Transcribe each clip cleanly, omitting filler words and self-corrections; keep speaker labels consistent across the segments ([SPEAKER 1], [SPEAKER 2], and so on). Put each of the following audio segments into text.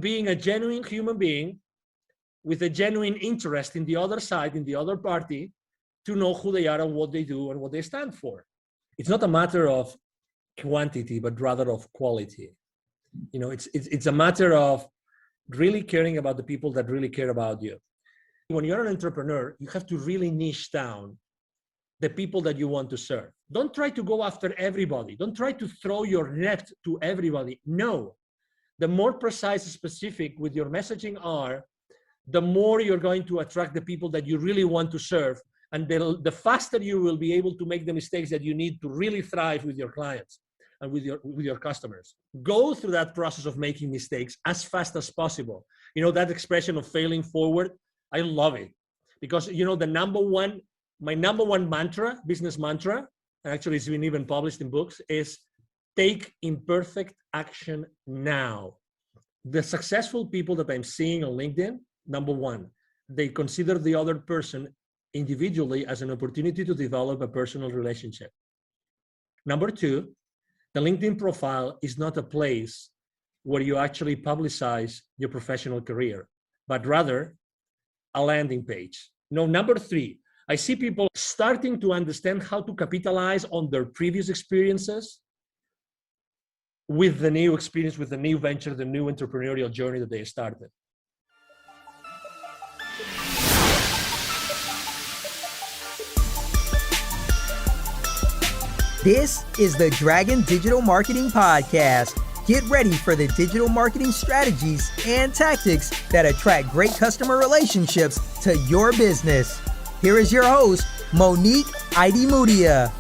[SPEAKER 1] being a genuine human being with a genuine interest in the other side, in the other party, to know who they are and what they do and what they stand for. It's not a matter of quantity, but rather of quality. It's a matter of really caring about the people that really care about you. When you're an entrepreneur, you have to really niche down the people that you want to serve. Don't try to go after everybody. Don't try to throw your net to everybody. No. The more precise and specific with your messaging are, the more you're going to attract the people that you really want to serve. And the faster you will be able to make the mistakes that you need to really thrive with your clients and with your customers. Go through that process of making mistakes as fast as possible. That expression of failing forward, I love it. Because, my number one mantra, business mantra, and actually it's been even published in books, is take imperfect action now. The successful people that I'm seeing on LinkedIn, number one, they consider the other person individually as an opportunity to develop a personal relationship. Number two, the LinkedIn profile is not a place where you actually publicize your professional career, but rather a landing page. Number three, I see people starting to understand how to capitalize on their previous experiences with the new experience, with the new venture, the new entrepreneurial journey that they started.
[SPEAKER 2] This is the Dragon Digital Marketing Podcast. Get ready for the digital marketing strategies and tactics that attract great customer relationships to your business. Here is your host, Monique Idimudia.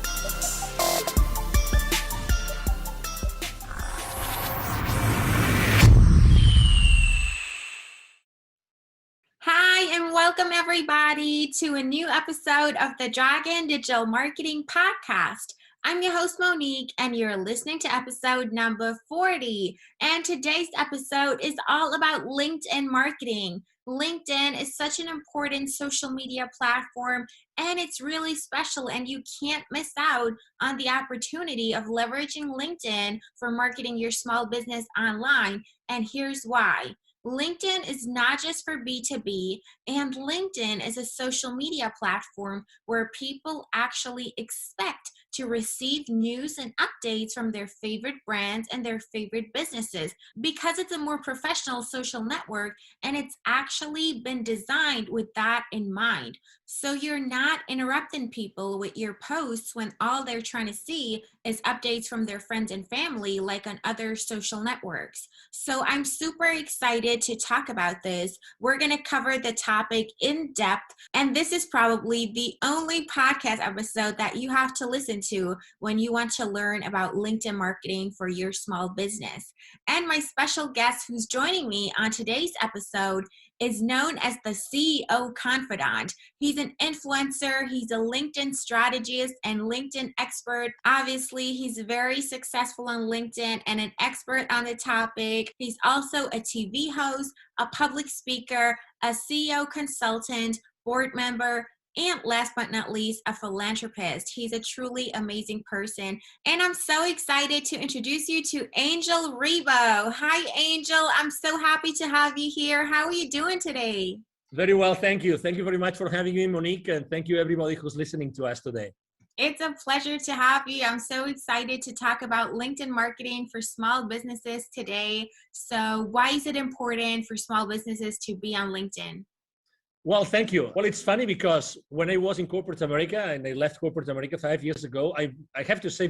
[SPEAKER 3] Hi, and welcome everybody to a new episode of the Dragon Digital Marketing Podcast. I'm your host, Monique, and you're listening to episode number 40. And today's episode is all about LinkedIn marketing. LinkedIn is such an important social media platform, and it's really special, and you can't miss out on the opportunity of leveraging LinkedIn for marketing your small business online. And here's why. LinkedIn is not just for B2B, and LinkedIn is a social media platform where people actually expect to receive news and updates from their favorite brands and their favorite businesses because it's a more professional social network, and it's actually been designed with that in mind. So you're not interrupting people with your posts when all they're trying to see is updates from their friends and family like on other social networks. So I'm super excited to talk about this. We're going to cover the topic in depth, and this is probably the only podcast episode that you have to listen to when you want to learn about LinkedIn marketing for your small business. And my special guest who's joining me on today's episode is known as the CEO Confidant. He's an influencer, he's a LinkedIn strategist and LinkedIn expert. Obviously, he's very successful on LinkedIn and an expert on the topic. He's also a TV host, a public speaker, a CEO consultant, board member, and last but not least, a philanthropist. He's a truly amazing person. And I'm so excited to introduce you to Angel Ribo. Hi, Angel. I'm so happy to have you here. How are you doing today?
[SPEAKER 1] Very well, thank you. Thank you very much for having me, Monique, and thank you everybody who's listening to us today.
[SPEAKER 3] It's a pleasure to have you. I'm so excited to talk about LinkedIn marketing for small businesses today. So why is it important for small businesses to be on LinkedIn?
[SPEAKER 1] Well, thank you. Well, it's funny because when I was in corporate America and I left corporate America 5 years ago, I have to say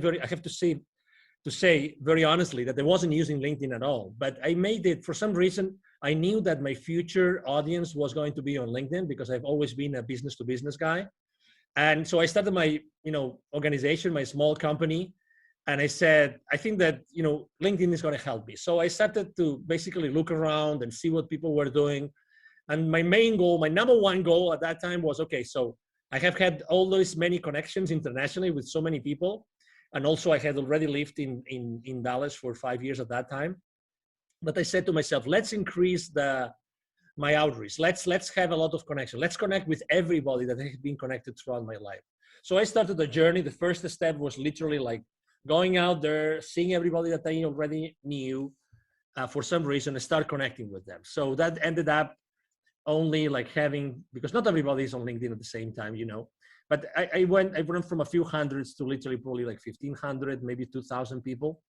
[SPEAKER 1] very honestly that I wasn't using LinkedIn at all. But I made it for some reason. I knew that my future audience was going to be on LinkedIn because I've always been a business to business guy. And so I started my, organization, my small company. And I said, I think that, LinkedIn is going to help me. So I started to basically look around and see what people were doing. And my main goal, my number one goal at that time was, okay, so I have had all those many connections internationally with so many people. And also I had already lived in Dallas for 5 years at that time. But I said to myself, let's increase my outreach. Let's have a lot of connection. Let's connect with everybody that has been connected throughout my life. So I started the journey. The first step was literally like going out there, seeing everybody that I already knew, for some reason, I started connecting with them. So that ended up only like having, because not everybody is on LinkedIn at the same time, but I went from a few hundreds to literally probably like 1,500, maybe 2,000 people.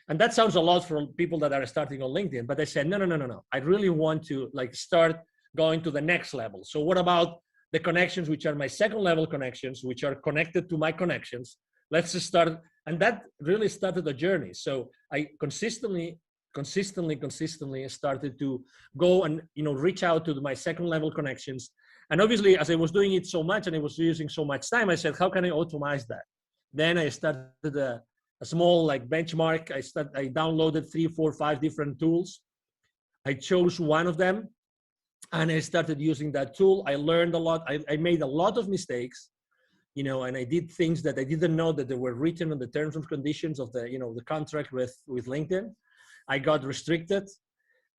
[SPEAKER 1] And that sounds a lot for people that are starting on LinkedIn, but I said, no. I really want to like start going to the next level. So what about the connections, which are my second level connections, which are connected to my connections? Let's just start. And that really started the journey. So I consistently started to go and, reach out to my second level connections. And obviously, as I was doing it so much and I was using so much time, I said, how can I automate that? Then I started a small like benchmark. I downloaded 3, 4, 5 different tools. I chose one of them and I started using that tool. I learned a lot. I made a lot of mistakes, and I did things that I didn't know that they were written on the terms and conditions of the, the contract with LinkedIn. I got restricted.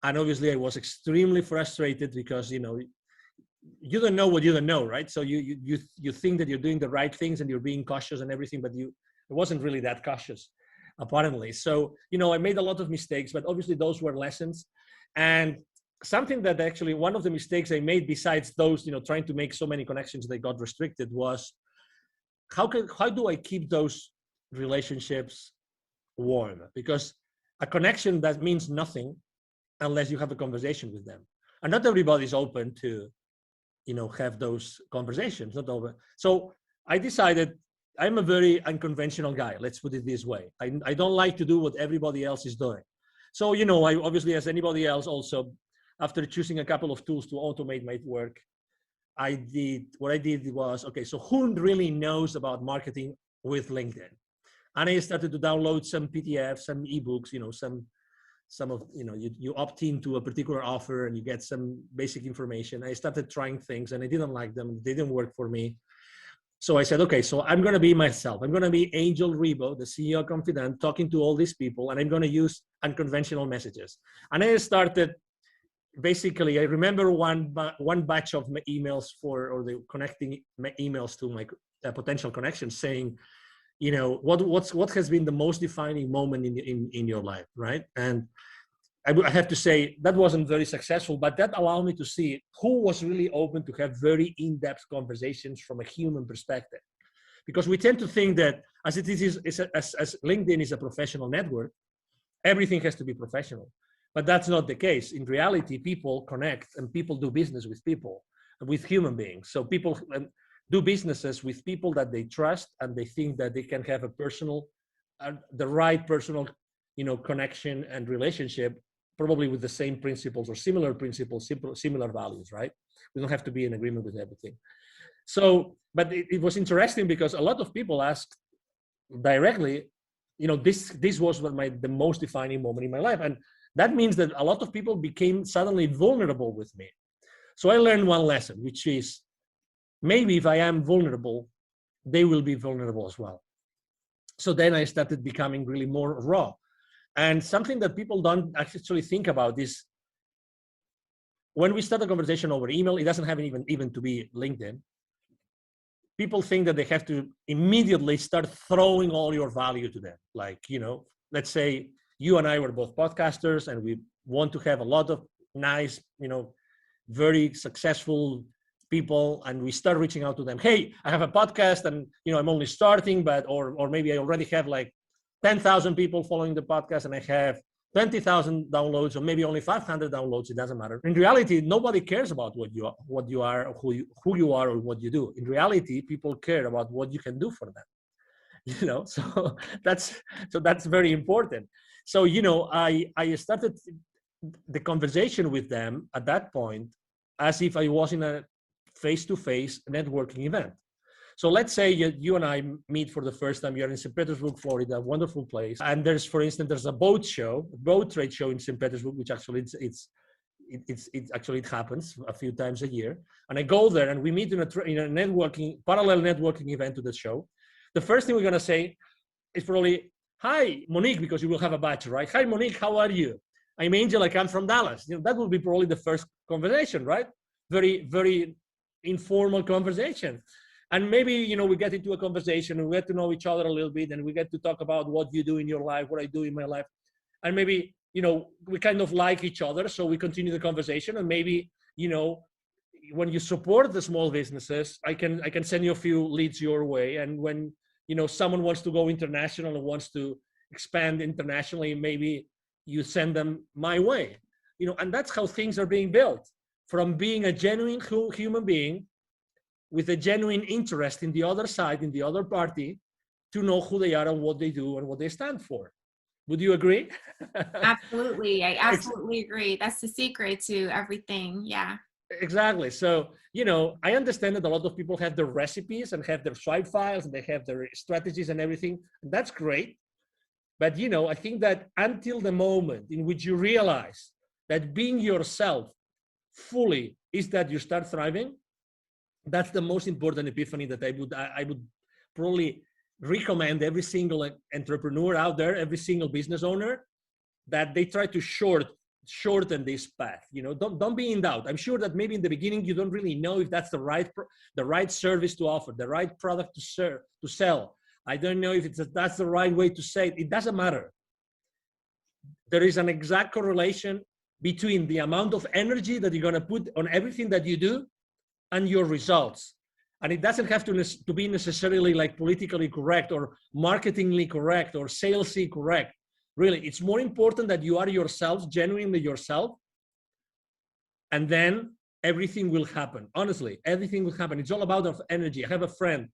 [SPEAKER 1] And obviously I was extremely frustrated because, you don't know what you don't know, right? So you think that you're doing the right things and you're being cautious and everything, but it wasn't really that cautious, apparently. So, I made a lot of mistakes, but obviously those were lessons. And something that actually, one of the mistakes I made besides those, trying to make so many connections that got restricted was, how do I keep those relationships warm? Because a connection that means nothing unless you have a conversation with them. And not everybody's open to, have those conversations, not over. So I decided I'm a very unconventional guy. Let's put it this way. I don't like to do what everybody else is doing. So, I obviously, as anybody else also, after choosing a couple of tools to automate my work, what I did was, okay, so who really knows about marketing with LinkedIn? And I started to download some PDFs, some ebooks, some of, you opt into a particular offer and you get some basic information. I started trying things and I didn't like them. They didn't work for me. So I said, okay, so I'm going to be myself. I'm going to be Angel Ribo, the CEO Confidant, talking to all these people, and I'm going to use unconventional messages. And I started, basically, I remember one batch of my emails or the connecting emails to my potential connections saying, what has been the most defining moment in your life, right? And I have to say that wasn't very successful, but that allowed me to see who was really open to have very in-depth conversations from a human perspective. Because we tend to think that as LinkedIn is a professional network, everything has to be professional. But that's not the case. In reality, people connect and people do business with people, with human beings. So people do businesses with people that they trust and they think that they can have a personal, the right personal, connection and relationship, probably with the same principles or similar principles, similar values, right? We don't have to be in agreement with everything. So, but it was interesting because a lot of people asked directly, this was the most defining moment in my life. And that means that a lot of people became suddenly vulnerable with me. So I learned one lesson, which is maybe if I am vulnerable, they will be vulnerable as well. So then I started becoming really more raw. And something that people don't actually think about is when we start a conversation over email, it doesn't have even to be LinkedIn. People think that they have to immediately start throwing all your value to them. Like, let's say you and I were both podcasters and we want to have a lot of nice, very successful people, and we start reaching out to them. Hey, I have a podcast and, I'm only starting, but, or maybe I already have like 10,000 people following the podcast and I have 20,000 downloads or maybe only 500 downloads. It doesn't matter. In reality, nobody cares about what you are, who you are or what you do. In reality, people care about what you can do for them. So that's very important. So, I started the conversation with them at that point as if I was in a face-to-face networking event. So let's say you and I meet for the first time. You're in St. Petersburg, Florida, a wonderful place. And there's a boat trade show in St. Petersburg, which actually it happens a few times a year. And I go there and we meet in a parallel networking event to the show. The first thing we're going to say is probably, hi, Monique, because you will have a badge, right? Hi, Monique, how are you? I'm Angel, I come from Dallas. That will be probably the first conversation, right? Very, very informal conversation. And maybe, we get into a conversation and we get to know each other a little bit and we get to talk about what you do in your life, what I do in my life. And maybe we kind of like each other, so we continue the conversation. And maybe, when you support the small businesses, I can send you a few leads your way. And when, someone wants to go international and wants to expand internationally, maybe you send them my way, and that's how things are being built, from being a genuine human being with a genuine interest in the other side, in the other party, to know who they are and what they do and what they stand for. Would you agree?
[SPEAKER 3] Absolutely. I absolutely agree. That's the secret to everything. Yeah.
[SPEAKER 1] Exactly. So, I understand that a lot of people have their recipes and have their swipe files and they have their strategies and everything. And that's great. But, I think that until the moment in which you realize that being yourself fully is that you start thriving, that's the most important epiphany that I would probably recommend every single entrepreneur out there, every single business owner, that they try to shorten this path. Don't be in doubt. I'm sure that maybe in the beginning you don't really know if that's the right service to offer, the right product to sell. I don't know if that's the right way to say it. It doesn't matter. There is an exact correlation between the amount of energy that you're going to put on everything that you do and your results. And it doesn't have to be necessarily like politically correct or marketingly correct or salesy correct. Really, it's more important that you are yourself, genuinely yourself, and then everything will happen. Honestly, everything will happen. It's all about energy. I have a friend.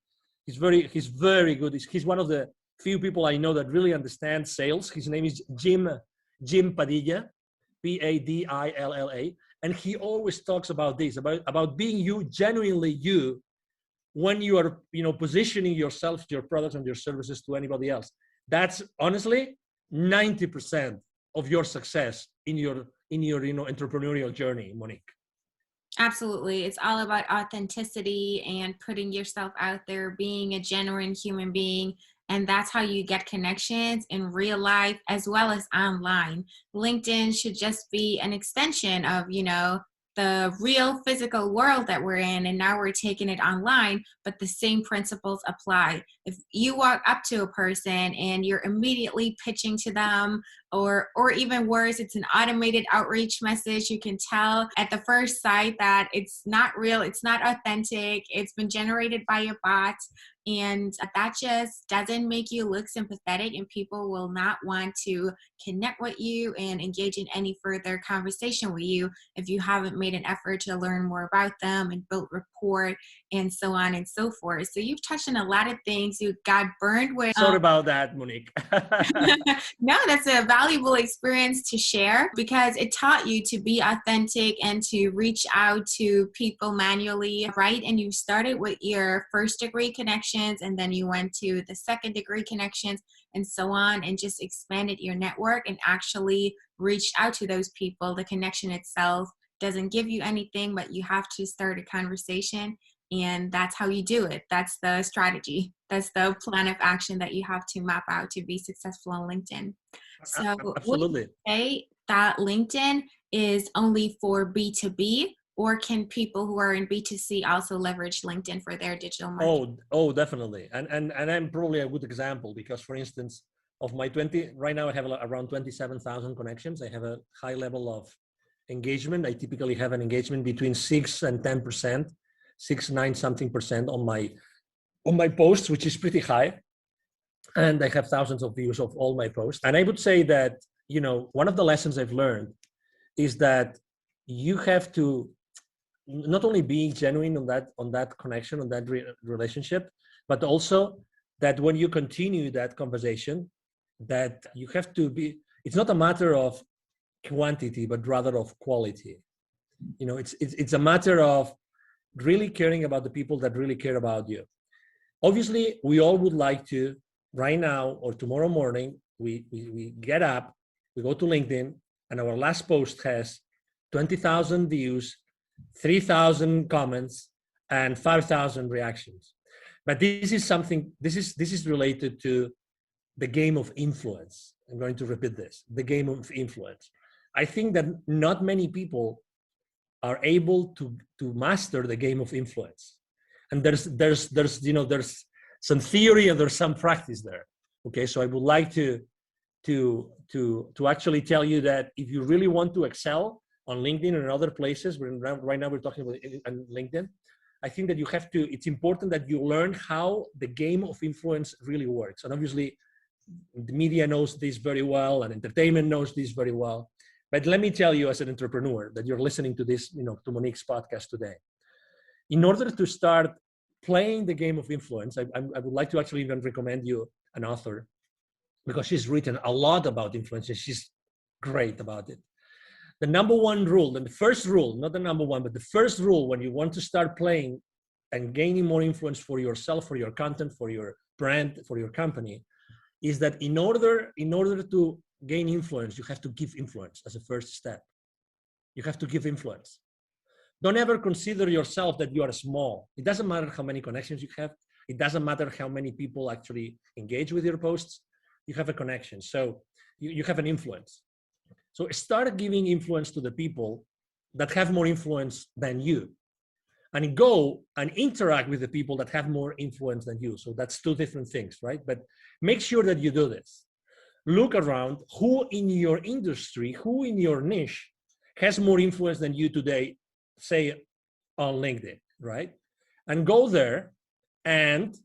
[SPEAKER 1] He's very good. He's one of the few people I know that really understand sales. His name is Jim Padilla, Padilla, and he always talks about this, about being you, genuinely you, when you are, positioning yourself, your products and your services to anybody else. That's honestly 90% of your success in your entrepreneurial journey, Monique.
[SPEAKER 3] Absolutely. It's all about authenticity and putting yourself out there, being a genuine human being. And that's how you get connections in real life as well as online. LinkedIn should just be an extension of, the real physical world that we're in, and now we're taking it online, but the same principles apply. If you walk up to a person and you're immediately pitching to them, or even worse, it's an automated outreach message, you can tell at the first sight that it's not real, it's not authentic, it's been generated by a bot, and that just doesn't make you look sympathetic, and people will not want to connect with you and engage in any further conversation with you if you haven't made an effort to learn more about them and build rapport and so on and so forth. So you've touched on a lot of things. You got burned with.
[SPEAKER 1] Sorry about that, Monique.
[SPEAKER 3] No, that's a valuable experience to share because it taught you to be authentic and to reach out to people manually, right? And you started with your first degree connections, and then you went to the second degree connections and so on, and just expanded your network and actually reached out to those people. The connection itself doesn't give you anything, but you have to start a conversation, and that's how you do it. That's the strategy. That's the plan of action that you have to map out to be successful on LinkedIn. So
[SPEAKER 1] absolutely.
[SPEAKER 3] Would you say that LinkedIn is only for B2B, or can people who are in B2C also leverage LinkedIn for their digital marketing?
[SPEAKER 1] Oh, definitely. And I'm probably a good example because, for instance, of my 20, right now I have around 27,000 connections. I have a high level of engagement. I typically have an engagement between 6 and 10%, 9 something percent on my posts, which is pretty high. And I have thousands of views of all my posts. And I would say that, one of the lessons I've learned is that you have to not only be genuine on that connection, on that relationship, but also that when you continue that conversation, that you have to be, it's not a matter of quantity, but rather of quality. It's a matter of really caring about the people that really care about you. Obviously, we all would like to, right now or tomorrow morning, we get up, we go to LinkedIn, and our last post has 20,000 views, 3,000 comments, and 5,000 reactions. But this is related to the game of influence. I'm going to repeat this, the game of influence. I think that not many people are able to master the game of influence. And there's some theory and there's some practice there. Okay, so I would like to to actually tell you that if you really want to excel on LinkedIn and other places, right now we're talking about LinkedIn, I think that it's important that you learn how the game of influence really works. And obviously, the media knows this very well, and entertainment knows this very well. But let me tell you, as an entrepreneur, that you're listening to this, to Monique's podcast today. In order to start playing the game of influence, I would like to actually even recommend you an author, because she's written a lot about influence, and she's great about it. The number one rule, and the first rule, not the number one, but the first rule when you want to start playing and gaining more influence for yourself, for your content, for your brand, for your company, is that in order to gain influence, you have to give influence as a first step. You have to give influence. Don't ever consider yourself that you are small. It doesn't matter how many connections you have. It doesn't matter how many people actually engage with your posts. You have a connection. So you have an influence. So start giving influence to the people that have more influence than you, and go and interact with the people that have more influence than you. So that's two different things, right? But make sure that you do this. Look around, who in your industry, who in your niche has more influence than you today, say on LinkedIn, right? And go there and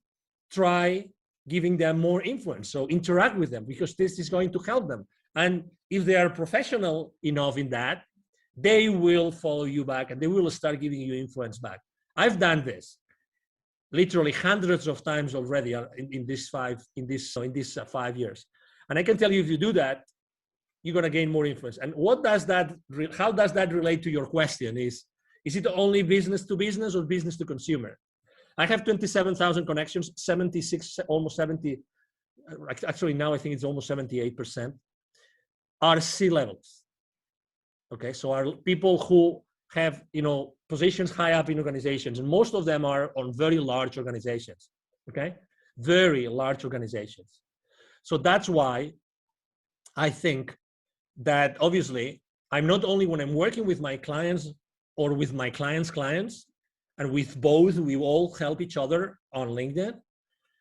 [SPEAKER 1] try giving them more influence. So interact with them, because this is going to help them. And if they are professional enough in that, they will follow you back and they will start giving you influence back. I've done this literally hundreds of times already in these 5 years. And I can tell you, if you do that, you're going to gain more influence. And how does that relate to your question? Is it only business to business or business to consumer? I have 27,000 connections, 76, almost 70, actually now I think it's almost 78% are C-levels. Okay, so are people who have, positions high up in organizations, and most of them are on very large organizations, okay? Very large organizations. So that's why I think that obviously I'm not only, when I'm working with my clients or with my clients' clients, and with both, we all help each other on LinkedIn.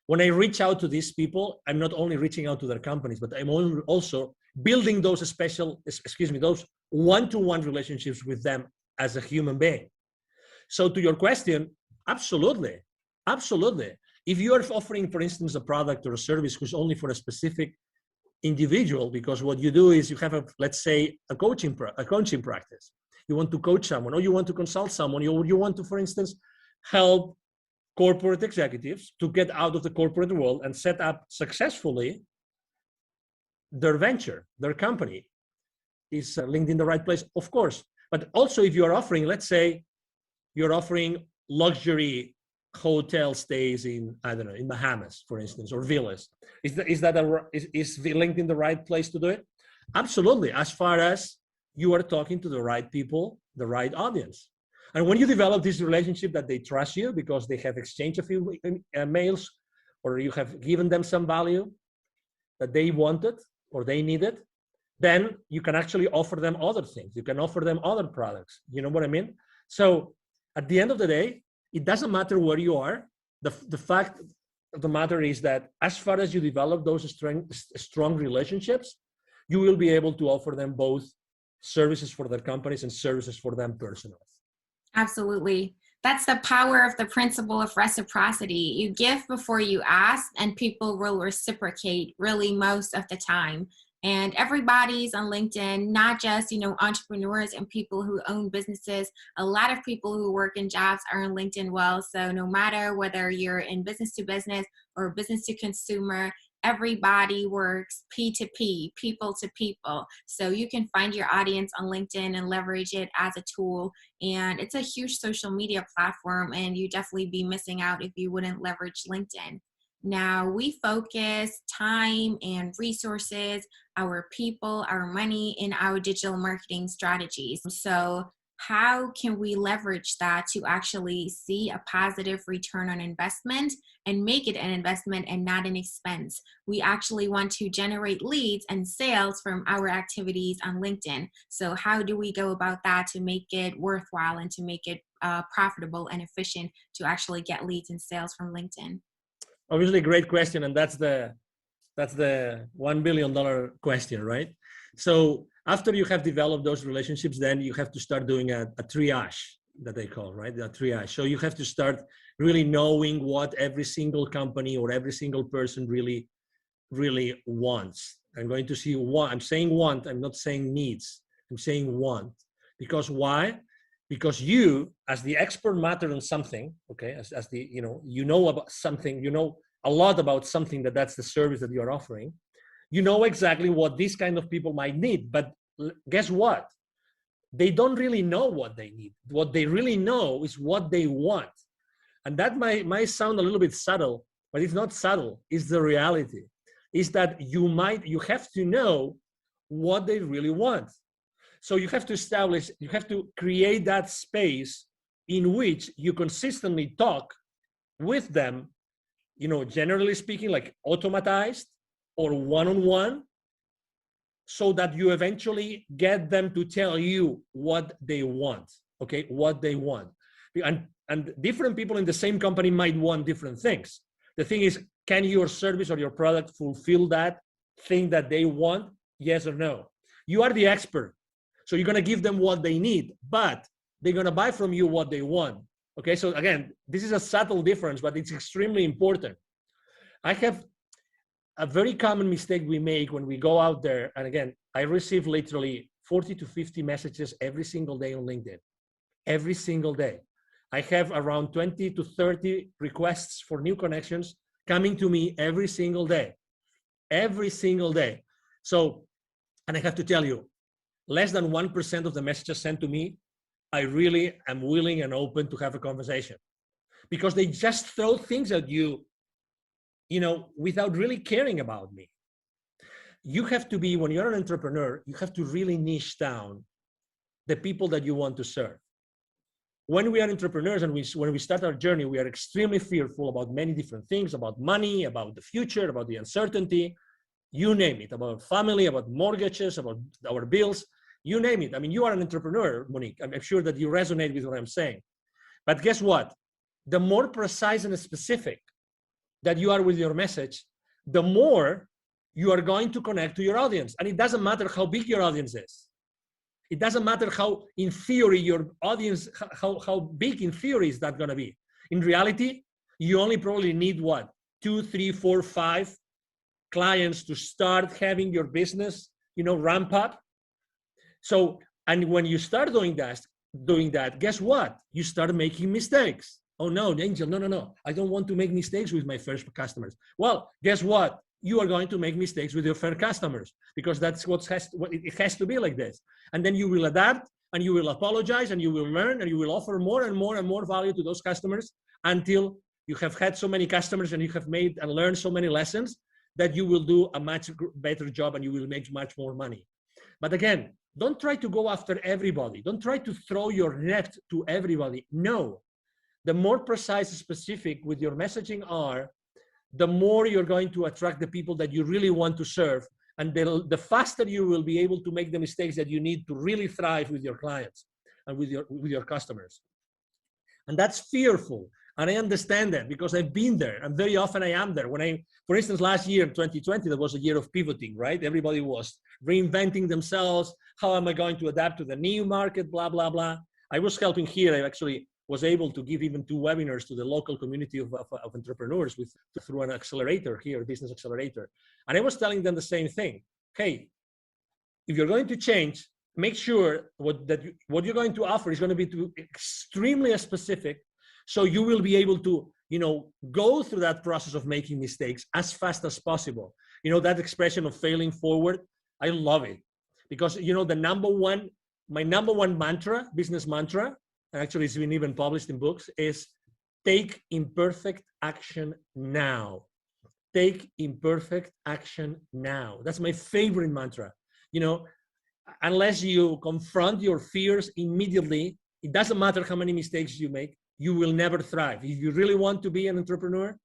[SPEAKER 1] When I reach out to these people, I'm not only reaching out to their companies, but I'm also building those those one-to-one relationships with them as a human being. So to your question, absolutely. If you are offering, for instance, a product or a service who's only for a specific individual, because what you do is you have let's say a coaching practice. You want to coach someone, or you want to consult someone, you want to, for instance, help corporate executives to get out of the corporate world and set up successfully their venture, their company. Is LinkedIn the right place? Of course. But also, if you're offering, let's say you're offering luxury hotel stays in, I don't know, in Bahamas, for instance, or villas, is LinkedIn the right place to do it? Absolutely, as far as you are talking to the right people, the right audience. And when you develop this relationship that they trust you because they have exchanged a few mails, or you have given them some value that they wanted or they needed, then you can actually offer them other things. You can offer them other products. You know what I mean? So at the end of the day, it doesn't matter where you are. The fact of the matter is that as far as you develop those strong relationships, you will be able to offer them both services for their companies and services for them personally.
[SPEAKER 3] Absolutely. That's the power of the principle of reciprocity. You give before you ask, and people will reciprocate really most of the time. And everybody's on LinkedIn, not just, entrepreneurs and people who own businesses. A lot of people who work in jobs are on LinkedIn well. So no matter whether you're in business to business or business to consumer, everybody works P2P, people to people. So you can find your audience on LinkedIn and leverage it as a tool. And it's a huge social media platform, and you definitely be missing out if you wouldn't leverage LinkedIn. Now, we focus time and resources, our people, our money in our digital marketing strategies. So how can we leverage that to actually see a positive return on investment and make it an investment and not an expense? We actually want to generate leads and sales from our activities on LinkedIn. So how do we go about that to make it worthwhile and to make it profitable and efficient to actually get leads and sales from LinkedIn?
[SPEAKER 1] Obviously, great question. And that's the That's the $1 billion question, right? So after you have developed those relationships, then you have to start doing a triage that they call, right? The triage. So you have to start really knowing what every single company or every single person really wants. I'm going to see what I'm saying want, I'm not saying needs. I'm saying want. Because why? Because you, as the expert matter on something, okay, as the, you know about something, you know a lot about something that's the service that you're offering, you know exactly what these kind of people might need. But guess what? They don't really know what they need. What they really know is what they want. And that might sound a little bit subtle, but it's not subtle. It's the reality. Is that you have to know what they really want. So you have to create that space in which you consistently talk with them, generally speaking, like automatized or one-on-one, so that you eventually get them to tell you what they want, okay, what they want. And different people in the same company might want different things. The thing is, can your service or your product fulfill that thing that they want? Yes or no? You are the expert. So you're going to give them what they need, but they're going to buy from you what they want. Okay, so again, this is a subtle difference, but it's extremely important. I have a very common mistake we make when we go out there. And again, I receive literally 40 to 50 messages every single day on LinkedIn. Every single day. I have around 20 to 30 requests for new connections coming to me every single day. Every single day. So, and I have to tell you, less than 1% of the messages sent to me, I really am willing and open to have a conversation, because they just throw things at you, without really caring about me. You have to be, when you're an entrepreneur, you have to really niche down the people that you want to serve. When we are entrepreneurs and when we start our journey, we are extremely fearful about many different things, about money, about the future, about the uncertainty, you name it, about family, about mortgages, about our bills, you name it. I mean, you are an entrepreneur, Monique. I'm sure that you resonate with what I'm saying. But guess what? The more precise and specific that you are with your message, the more you are going to connect to your audience. And it doesn't matter how big your audience is. It doesn't matter how, in theory, your audience, how big in theory is that going to be. In reality, you only probably need what? 2, 3, 4, 5 clients to start having your business, ramp up. So, and when you start doing that, guess what? You start making mistakes. Oh no, Angel, no. I don't want to make mistakes with my first customers. Well, guess what? You are going to make mistakes with your first customers, because that's it has to be like this. And then you will adapt, and you will apologize, and you will learn, and you will offer more and more and more value to those customers until you have had so many customers and you have made and learned so many lessons that you will do a much better job and you will make much more money. But again, don't try to go after everybody. Don't try to throw your net to everybody. No. The more precise and specific with your messaging are, the more you're going to attract the people that you really want to serve. And the faster you will be able to make the mistakes that you need to really thrive with your clients and with your customers. And that's fearful. And I understand that, because I've been there, and very often I am there. For instance, last year, 2020, that was a year of pivoting, right? Everybody was reinventing themselves. How am I going to adapt to the new market, blah, blah, blah. I was helping here. I actually was able to give even 2 webinars to the local community of entrepreneurs through an accelerator here, business accelerator. And I was telling them the same thing. Hey, if you're going to change, make sure what you're going to offer is going to be extremely specific, so you will be able to, go through that process of making mistakes as fast as possible. That expression of failing forward, I love it, because, my number one mantra, business mantra, and actually it's been even published in books, is take imperfect action now. Take imperfect action now. That's my favorite mantra. Unless you confront your fears immediately, it doesn't matter how many mistakes you make, you will never thrive. If you really want to be an entrepreneur,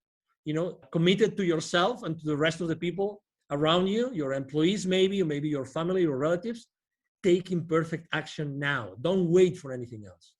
[SPEAKER 1] committed to yourself and to the rest of the people around you, your employees maybe, or maybe your family or relatives, take imperfect action now. Don't wait for anything else.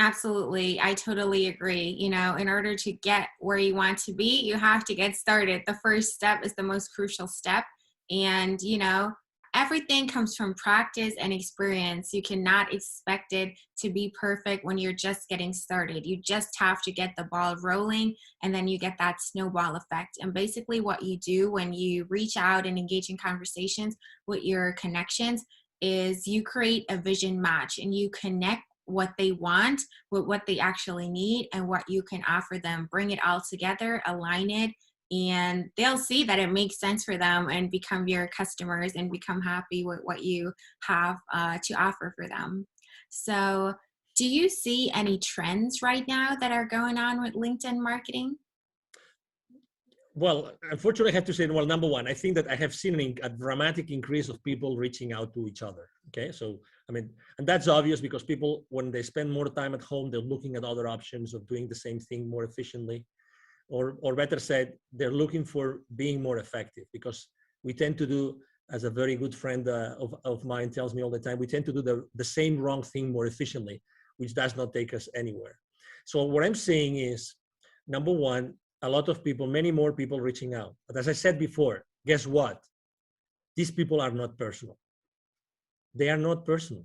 [SPEAKER 3] Absolutely. I totally agree. You know, in order to get where you want to be, you have to get started. The first step is the most crucial step. And, you know, everything comes from practice and experience. You cannot expect it to be perfect when you're just getting started. You just have to get the ball rolling, and then you get that snowball effect. And basically, what you do when you reach out and engage in conversations with your connections is you create a vision match, and you connect what they want with what they actually need and what you can offer them. Bring it all together, align it, and they'll see that it makes sense for them and become your customers and become happy with what you have to offer for them. So, do you see any trends right now that are going on with LinkedIn marketing?
[SPEAKER 1] Well, unfortunately, I have to say, well, number one, I think that I have seen a dramatic increase of people reaching out to each other. Okay. So, I mean, and that's obvious because people, when they spend more time at home, they're looking at other options of doing the same thing more efficiently, or better said, they're looking for being more effective, because we tend to do, as a very good friend of mine tells me all the time, we tend to do the same wrong thing more efficiently, which does not take us anywhere. So what I'm saying is, number one, a lot of people, many more people reaching out. But as I said before, guess what? These people are not personal. They are not personal.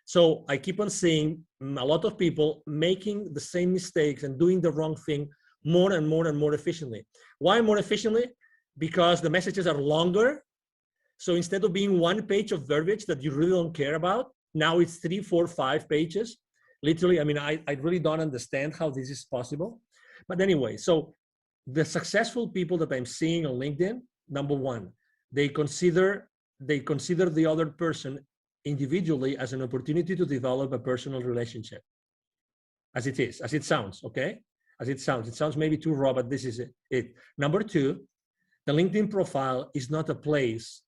[SPEAKER 1] So I keep on seeing a lot of people making the same mistakes and doing the wrong thing more and more and more efficiently. Why more efficiently? Because the messages are longer. So instead of being one page of verbiage that you really don't care about, now it's 3, 4, 5 pages. Literally, I mean, I really don't understand how this is possible. But anyway, so the successful people that I'm seeing on LinkedIn, number one, they consider the other person individually as an opportunity to develop a personal relationship. As it sounds, okay? As it sounds maybe too raw, but this is it. Number two, the LinkedIn profile is not a place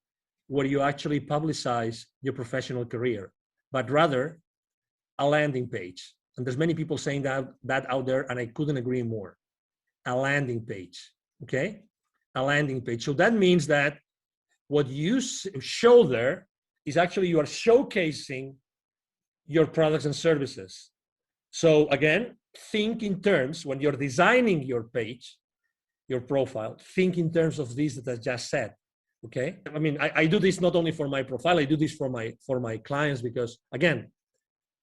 [SPEAKER 1] where you actually publicize your professional career, but rather a landing page. And there's many people saying that out there, and I couldn't agree more. A landing page, okay? A landing page. So that means that what you show there is actually you are showcasing your products and services. So again, think in terms, when you're designing your page, your profile, think in terms of this that I just said, okay? I mean, I do this not only for my profile, I do this for my clients, because again,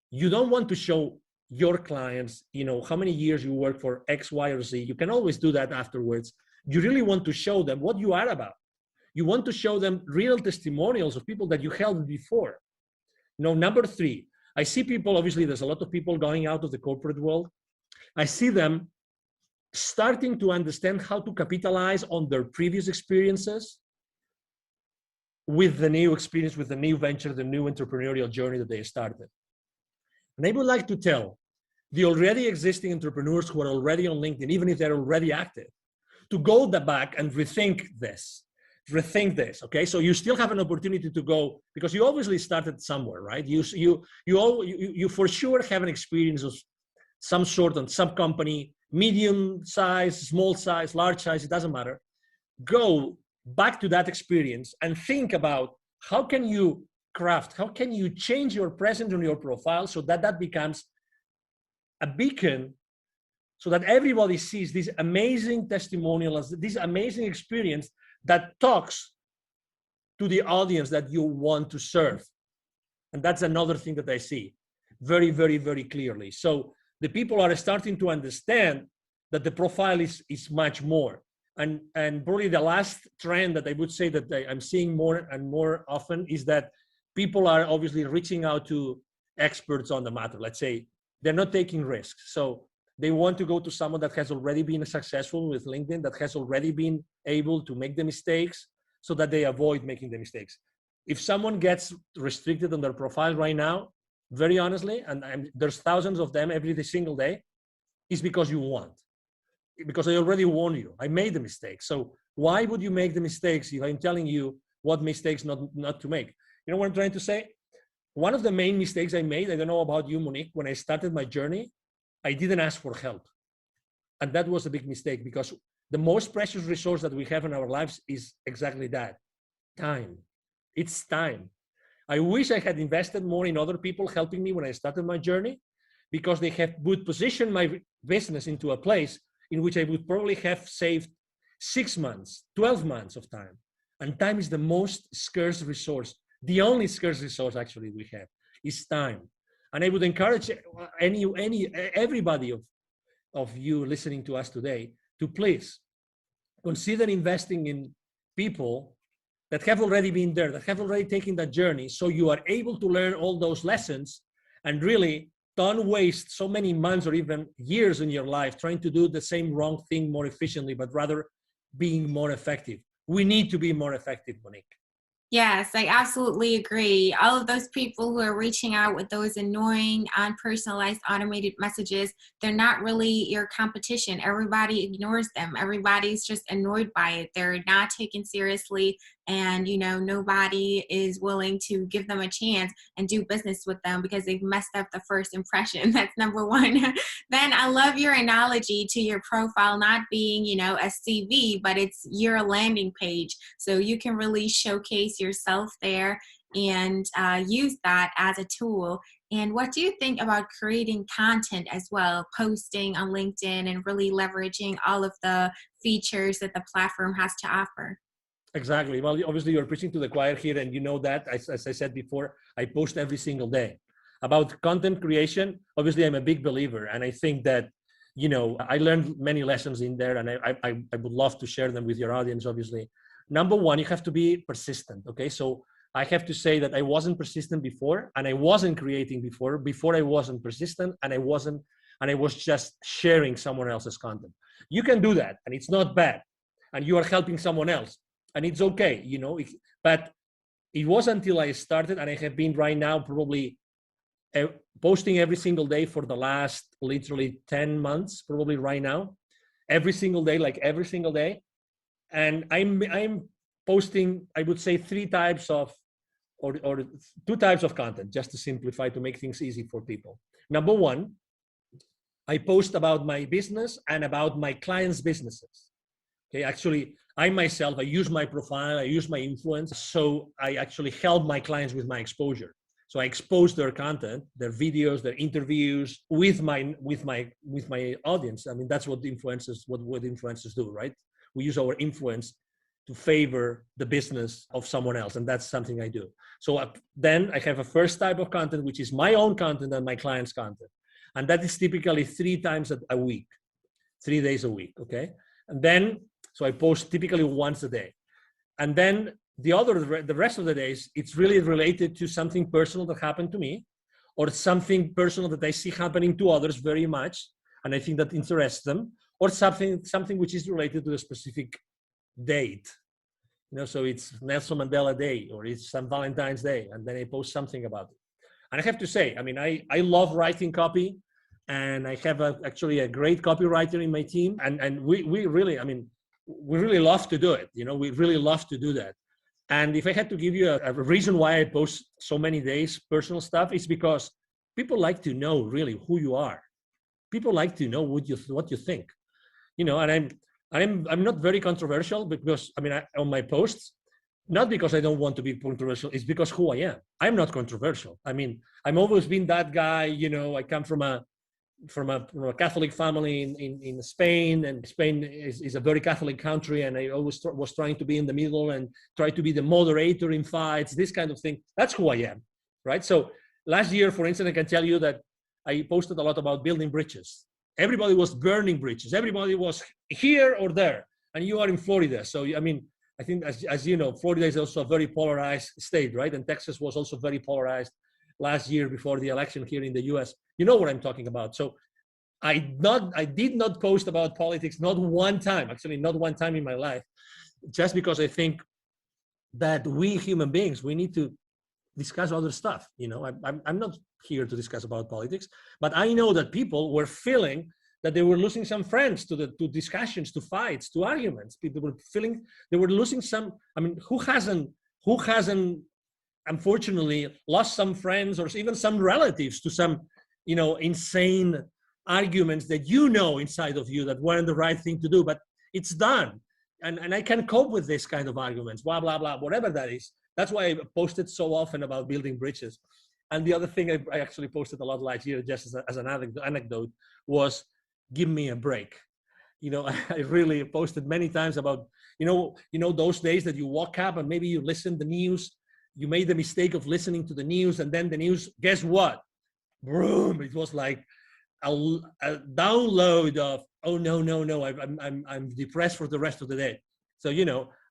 [SPEAKER 1] you don't want to show your clients, you know, how many years you work for X, Y, or Z. You can always do that afterwards. You really want to show them what you are about. You want to show them real testimonials of people that you helped before. Now, number three, I see people, obviously, there's a lot of people going out of the corporate world. I see them starting to understand how to capitalize on their previous experiences with the new experience, with the new venture, the new entrepreneurial journey that they started. And I would like to tell the already existing entrepreneurs who are already on LinkedIn, even if they're already active, to go back and rethink this, okay? So you still have an opportunity to go, because you obviously started somewhere, right? You for sure have an experience of some sort on some company, medium size, small size, large size, it doesn't matter. Go back to that experience and think about how can you change your presence on your profile so that becomes a beacon, so that everybody sees this amazing testimonial, this amazing experience that talks to the audience that you want to serve. And that's another thing that I see very, very, very clearly. So the people are starting to understand that the profile is much more. And probably the last trend that I would say that I'm seeing more and more often is that people are obviously reaching out to experts on the matter. Let's say they're not taking risks. So they want to go to someone that has already been successful with LinkedIn, that has already been able to make the mistakes so that they avoid making the mistakes. If someone gets restricted on their profile right now, very honestly, and there's thousands of them every single day, is because you want. Because I already warned you. I made the mistakes. So why would you make the mistakes if I'm telling you what mistakes not to make? You know what I'm trying to say? One of the main mistakes I made, I don't know about you, Monique, when I started my journey, I didn't ask for help. And that was a big mistake, because the most precious resource that we have in our lives is exactly that, time. It's time. I wish I had invested more in other people helping me when I started my journey, because they would position my business into a place in which I would probably have saved 6 months, 12 months of time. And time is the most scarce resource. The only scarce resource actually we have is time. And I would encourage everybody of you listening to us today to please consider investing in people that have already been there, that have already taken that journey, so you are able to learn all those lessons and really don't waste so many months or even years in your life trying to do the same wrong thing more efficiently, but rather being more effective. We need to be more effective, Monique.
[SPEAKER 3] Yes, I absolutely agree. All of those people who are reaching out with those annoying, unpersonalized, automated messages, they're not really your competition. Everybody ignores them. Everybody's just annoyed by it. They're not taken seriously. And, nobody is willing to give them a chance and do business with them because they've messed up the first impression. That's number one. Then I love your analogy to your profile not being, a CV, but it's your landing page. So you can really showcase yourself there and use that as a tool. And what do you think about creating content as well, posting on LinkedIn and really leveraging all of the features that the platform has to offer?
[SPEAKER 1] Exactly. Well, obviously you're preaching to the choir here, and you know that, as I said before, I post every single day. About content creation, obviously I'm a big believer, and I think that, I learned many lessons in there, and I would love to share them with your audience, obviously. Number one, you have to be persistent, okay? So I have to say that I wasn't persistent before, and I wasn't creating before I wasn't persistent, and I was just sharing someone else's content. You can do that, and it's not bad, and you are helping someone else. And it's okay, but it was until I started, and I have been right now probably posting every single day for the last literally 10 months, probably right now, every single day. And I'm posting, I would say, three types of, or two types of content, just to simplify, to make things easy for people. Number one, I post about my business and about my clients' businesses. Okay, actually, I myself, I use my profile, I use my influence, so I actually help my clients with my exposure. So I expose their content, their videos, their interviews with my audience. I mean, that's what influencers do, right? We use our influence to favor the business of someone else, and that's something I do. So then I have a first type of content, which is my own content and my clients' content, and that is typically 3 times a week, 3 days a week. Okay, and then. So I post typically once a day. And then the rest of the days, it's really related to something personal that happened to me, or something personal that I see happening to others very much, and I think that interests them, or something which is related to a specific date. So it's Nelson Mandela Day, or it's St. Valentine's Day, and then I post something about it. And I have to say, I mean, I love writing copy, and I have actually a great copywriter in my team, and we really, I mean, we really love to do it. We really love to do that. And if I had to give you a reason why I post so many days personal stuff, it's because people like to know really who you are. People like to know what you think. And I'm not very controversial, because on my posts, not because I don't want to be controversial, it's because who I am. I'm not controversial. I mean, I've always been that guy. I come from a Catholic family in Spain, and Spain is a very Catholic country, and I always was trying to be in the middle and try to be the moderator in fights, this kind of thing. That's who I am, right? So last year, for instance, I can tell you that I posted a lot about building bridges. Everybody was burning bridges. Everybody was here or there, and you are in Florida. So, I mean, I think, as you know, Florida is also a very polarized state, right? And Texas was also very polarized last year before the election here in the US. You know what I'm talking about. So I did not post about politics, not one time, actually not one time in my life, just because I think that we human beings, we need to discuss other stuff. I'm not here to discuss about politics, but I know that people were feeling that they were losing some friends to discussions, to fights, to arguments. People were feeling they were losing some. I mean, who hasn't unfortunately lost some friends or even some relatives to some insane arguments that inside of you that weren't the right thing to do, but it's done, and I can cope with this kind of arguments, blah blah blah, whatever that is. That's why I posted so often about building bridges. And the other thing I actually posted a lot last year, just as an anecdote, was give me a break. I really posted many times about, those days that you woke up and maybe you listened to the news, you made the mistake of listening to the news, and then the news, guess what? Boom! It was like a download of, oh no, I'm depressed for the rest of the day. So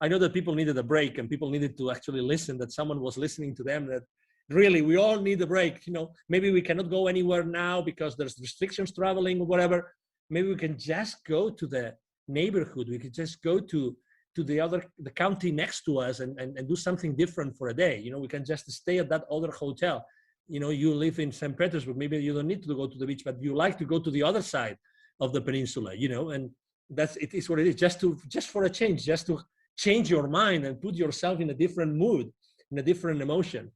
[SPEAKER 1] I know that people needed a break, and people needed to actually listen, that someone was listening to them, that really we all need a break. Maybe we cannot go anywhere now because there's restrictions traveling or whatever. Maybe we can just go to the neighborhood. We could just go to the county next to us and do something different for a day. We can just stay at that other hotel. You live in St. Petersburg, maybe you don't need to go to the beach, but you like to go to the other side of the peninsula, and it is what it is, just for a change, just to change your mind and put yourself in a different mood, in a different emotion.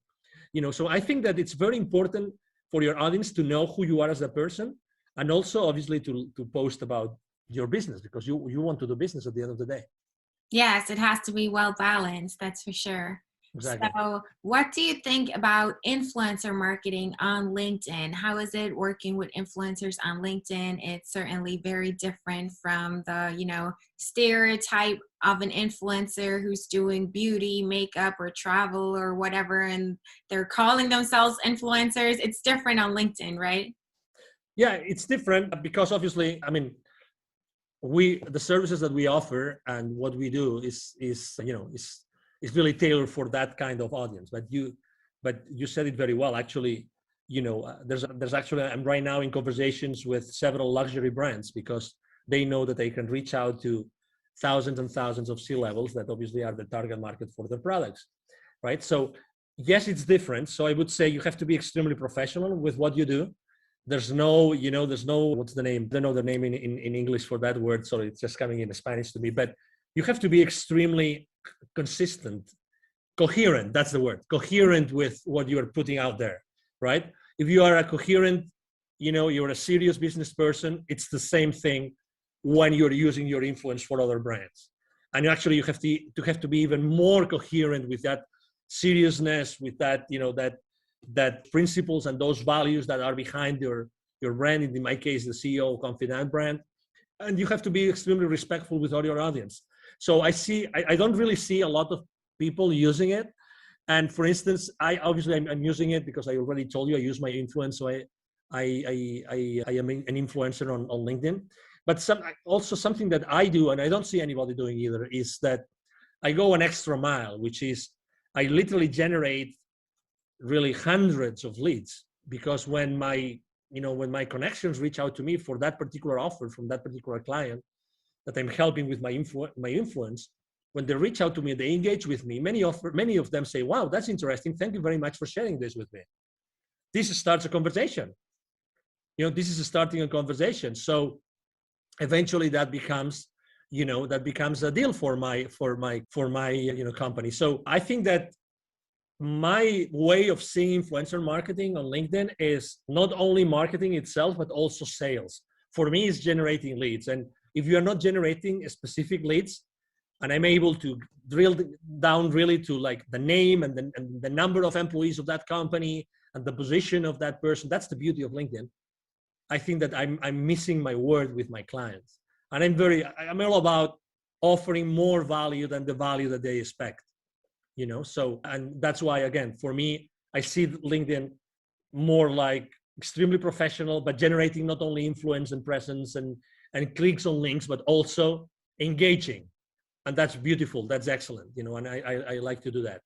[SPEAKER 1] So I think that it's very important for your audience to know who you are as a person, and also obviously to post about your business, because you want to do business at the end of the day.
[SPEAKER 3] Yes, it has to be well balanced, that's for sure.
[SPEAKER 1] Exactly.
[SPEAKER 3] So what do you think about influencer marketing on LinkedIn? How is it working with influencers on LinkedIn? It's certainly very different from the, stereotype of an influencer who's doing beauty, makeup, or travel or whatever, and they're calling themselves influencers. It's different on LinkedIn, right?
[SPEAKER 1] Yeah, it's different because obviously, the services that we offer and what we do is really tailored for that kind of audience. But you said it very well. Actually, there's actually, I'm right now in conversations with several luxury brands because they know that they can reach out to thousands and thousands of C-levels that obviously are the target market for their products, right? So yes, it's different. So I would say you have to be extremely professional with what you do. There's no, what's the name? I don't know the name in English for that word. So it's just coming in Spanish to me, but you have to be extremely consistent, coherent. That's the word, coherent with what you are putting out there, right? If you are a coherent, you're a serious business person, it's the same thing when you're using your influence for other brands. And actually you have to be even more coherent with that seriousness, with that, that principles and those values that are behind your brand, in my case, the CEO Confidant brand. And you have to be extremely respectful with all your audience. So I don't really see a lot of people using it. And for instance, I'm using it because I already told you I use my influence. So I am an influencer on LinkedIn. But something that I do, and I don't see anybody doing either, is that I go an extra mile, which is I literally generate really hundreds of leads, because when my connections reach out to me for that particular offer from that particular client that I'm helping with my influence, when they reach out to me, they engage with me. Many of them say, "Wow, that's interesting. Thank you very much for sharing this with me." This starts a conversation. This is starting a conversation. So eventually that becomes a deal for my company. So I think that my way of seeing influencer marketing on LinkedIn is not only marketing itself, but also sales. For me, it's generating leads. And if you are not generating specific leads, and I'm able to drill down really to like the name and the number of employees of that company and the position of that person, that's the beauty of LinkedIn. I think that I'm missing my word with my clients. And I'm all about offering more value than the value that they expect. So, and that's why, again, for me, I see LinkedIn more like extremely professional, but generating not only influence and presence and clicks on links, but also engaging. And that's beautiful. That's excellent. And I like to do that.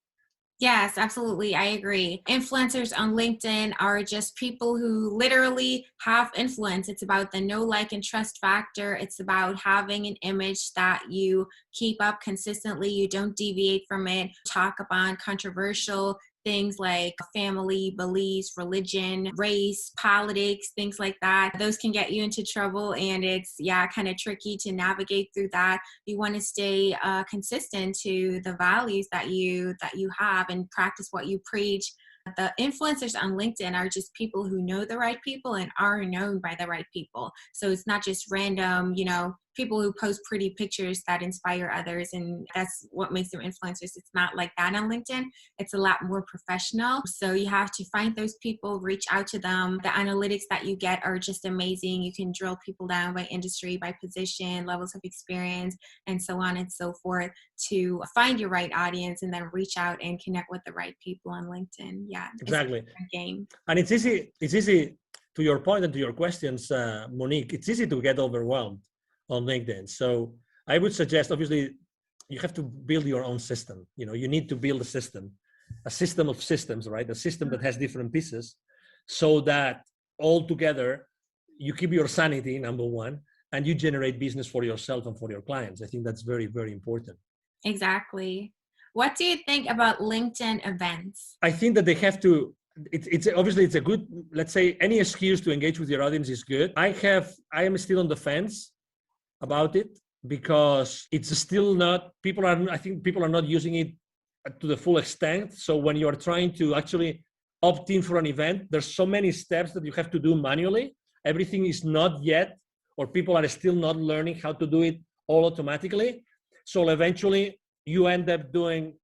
[SPEAKER 3] Yes, absolutely. I agree. Influencers on LinkedIn are just people who literally have influence. It's about the know, like, and trust factor. It's about having an image that you keep up consistently. You don't deviate from it. Talk about controversial things like family, beliefs, religion, race, politics, things like that. Those can get you into trouble, and it's kind of tricky to navigate through that. You want to stay consistent to the values that you have and practice what you preach. The influencers on LinkedIn are just people who know the right people and are known by the right people. So it's not just random, people who post pretty pictures that inspire others, and that's what makes them influencers. It's not like that on LinkedIn. It's a lot more professional. So you have to find those people, reach out to them. The analytics that you get are just amazing. You can drill people down by industry, by position, levels of experience, and so on and so forth to find your right audience and then reach out and connect with the right people on LinkedIn. Yeah,
[SPEAKER 1] exactly.
[SPEAKER 3] It's a different game.
[SPEAKER 1] And it's easy to your point and to your questions, Monique, it's easy to get overwhelmed on LinkedIn. So I would suggest, obviously, you have to build your own system. You need to build a system of systems, right? A system that has different pieces so that all together you keep your sanity, number one, and you generate business for yourself and for your clients. I think that's very, very important.
[SPEAKER 3] Exactly. What do you think about LinkedIn events?
[SPEAKER 1] I think that they have to, it's obviously it's a good, let's say any excuse to engage with your audience is good. I am still on the fence about it because it's still not, I think people are not using it to the full extent. So when you are trying to actually opt in for an event, there's so many steps that you have to do manually. Everything is not yet, or people are still not learning how to do it all automatically. So eventually you end up doing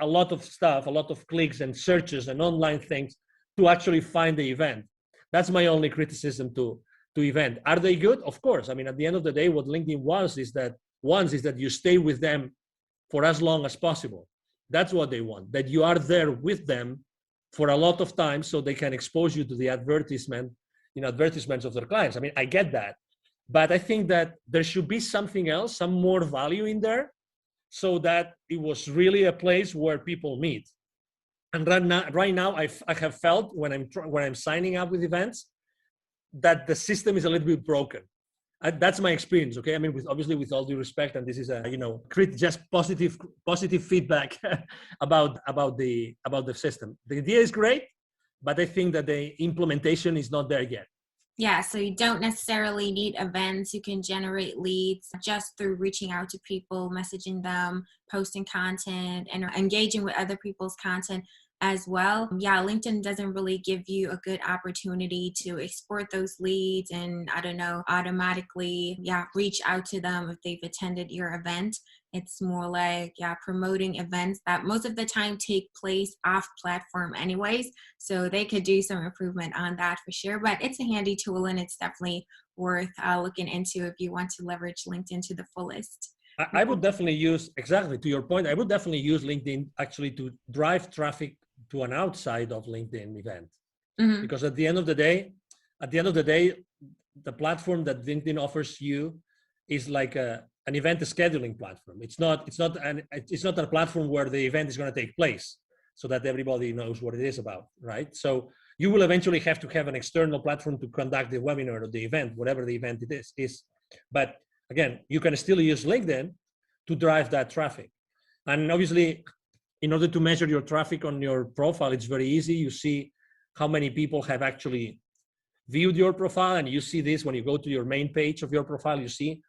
[SPEAKER 1] a lot of stuff, a lot of clicks and searches and online things to actually find the event. That's my only criticism to event. Are they good? Of course. I mean, at the end of the day, what LinkedIn wants is that you stay with them for as long as possible. That's what they want, that you are there with them for a lot of time so they can expose you to the advertisements of their clients. I mean, I get that. But I think that there should be something else, some more value in there, so that it was really a place where people meet. And right now, I have felt when I'm signing up with events that the system is a little bit broken. That's my experience. Okay, I mean, with all due respect, and this is just positive feedback about the system. The idea is great, but I think that the implementation is not there yet.
[SPEAKER 3] Yeah, so you don't necessarily need events. You can generate leads just through reaching out to people, messaging them, posting content, and engaging with other people's content as well. Yeah, LinkedIn doesn't really give you a good opportunity to export those leads and, automatically, reach out to them if they've attended your event. It's more like, promoting events that most of the time take place off platform anyways. So they could do some improvement on that for sure. But it's a handy tool and it's definitely worth looking into if you want to leverage LinkedIn to the fullest.
[SPEAKER 1] I would definitely use, exactly to your point, I would definitely use LinkedIn actually to drive traffic to an outside of LinkedIn event. Mm-hmm. Because at the end of the day, the platform that LinkedIn offers you is like an event scheduling platform. It's not a platform where the event is going to take place so that everybody knows what it is about, right? So you will eventually have to have an external platform to conduct the webinar or the event, whatever the event it is. But again, you can still use LinkedIn to drive that traffic. And obviously, in order to measure your traffic on your profile, it's very easy. You see how many people have actually viewed your profile, and you see this when you go to your main page of your profile, you see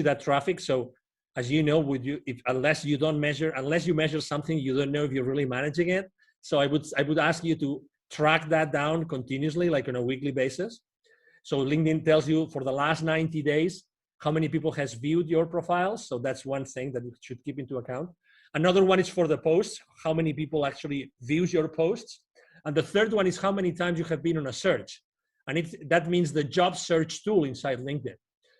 [SPEAKER 1] that traffic. So as you know, unless you measure something, you don't know if you're really managing it. So I would ask you to track that down continuously, like on a weekly basis. So LinkedIn tells you for the last 90 days, how many people has viewed your profiles. So that's one thing that you should keep into account. Another one is for the posts, how many people actually views your posts. And the third one is how many times you have been on a search. And that means the job search tool inside LinkedIn.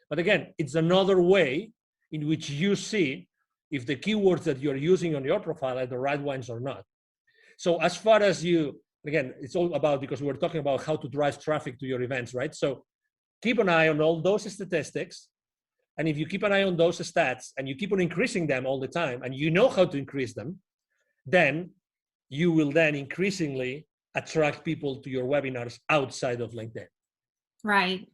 [SPEAKER 1] But again, it's another way in which you see if the keywords that you're using on your profile are the right ones or not. So as far as again, it's all about, because we're talking about how to drive traffic to your events, right? So keep an eye on all those statistics. And if you keep an eye on those stats and you keep on increasing them all the time, and you know how to increase them, then you will then increasingly attract people to your webinars outside of LinkedIn.
[SPEAKER 3] Right.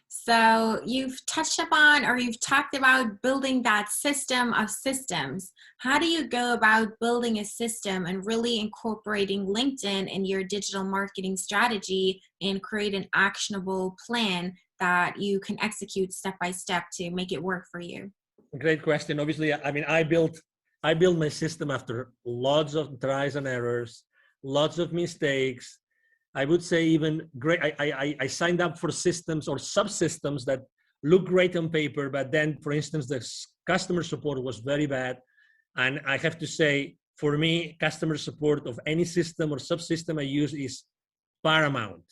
[SPEAKER 3] So you've touched upon, or you've talked about building that system of systems. How do you go about building a system and really incorporating LinkedIn in your digital marketing strategy and create an actionable plan that you can execute step by step to make it work for you?
[SPEAKER 1] Great question. Obviously, I mean, I built my system after lots of tries and errors, lots of mistakes. I would say even great. I signed up for systems or subsystems that look great on paper, but then, for instance, the customer support was very bad. And I have to say, for me, customer support of any system or subsystem I use is paramount,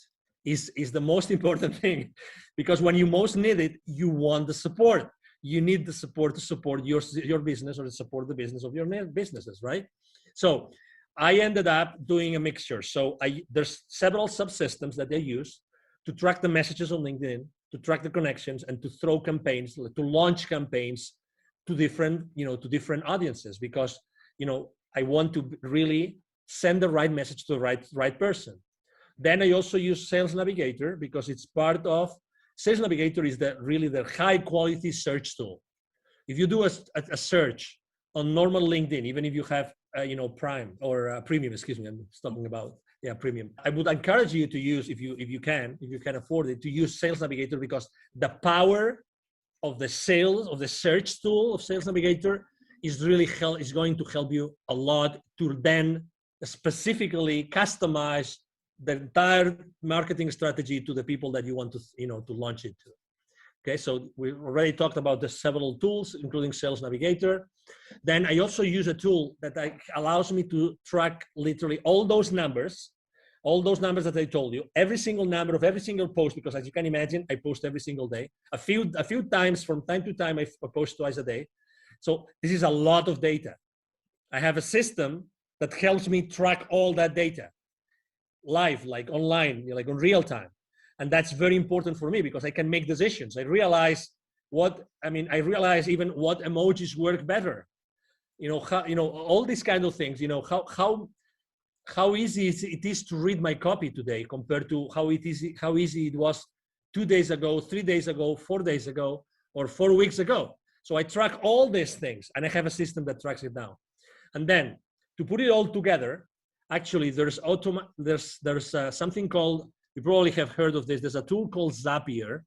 [SPEAKER 1] is the most important thing, because when you most need it, you want the support. You need the support to support your business or to support the business of your businesses, right? So I ended up doing a mixture. So there's several subsystems that they use to track the messages on LinkedIn, to track the connections, and to throw campaigns, to launch campaigns to different audiences, because I want to really send the right message to the right person. Then I also use Sales Navigator, because it's part of Sales Navigator is really the high quality search tool. If you do a search on normal LinkedIn, even if you have Prime or Premium, excuse me, I'm talking about Premium. I would encourage you to use, if you can afford it, to use Sales Navigator, because the power of the search tool of Sales Navigator is going to help you a lot to then specifically customize the entire marketing strategy to the people that you want to launch it to. Okay, so we already talked about the several tools, including Sales Navigator. Then I also use a tool that allows me to track literally all those numbers that I told you, every single number of every single post, because as you can imagine, I post every single day. A few times from time to time, I post twice a day. So this is a lot of data. I have a system that helps me track all that data live, like online, like on real time. And that's very important for me, because I can make decisions. I realize even what emojis work better. All these kind of things, how easy it is to read my copy today compared to how easy it was 2 days ago, 3 days ago, 4 days ago, or 4 weeks ago. So I track all these things, and I have a system that tracks it down. And then to put it all together, actually, there's something called, you probably have heard of this. There's a tool called Zapier.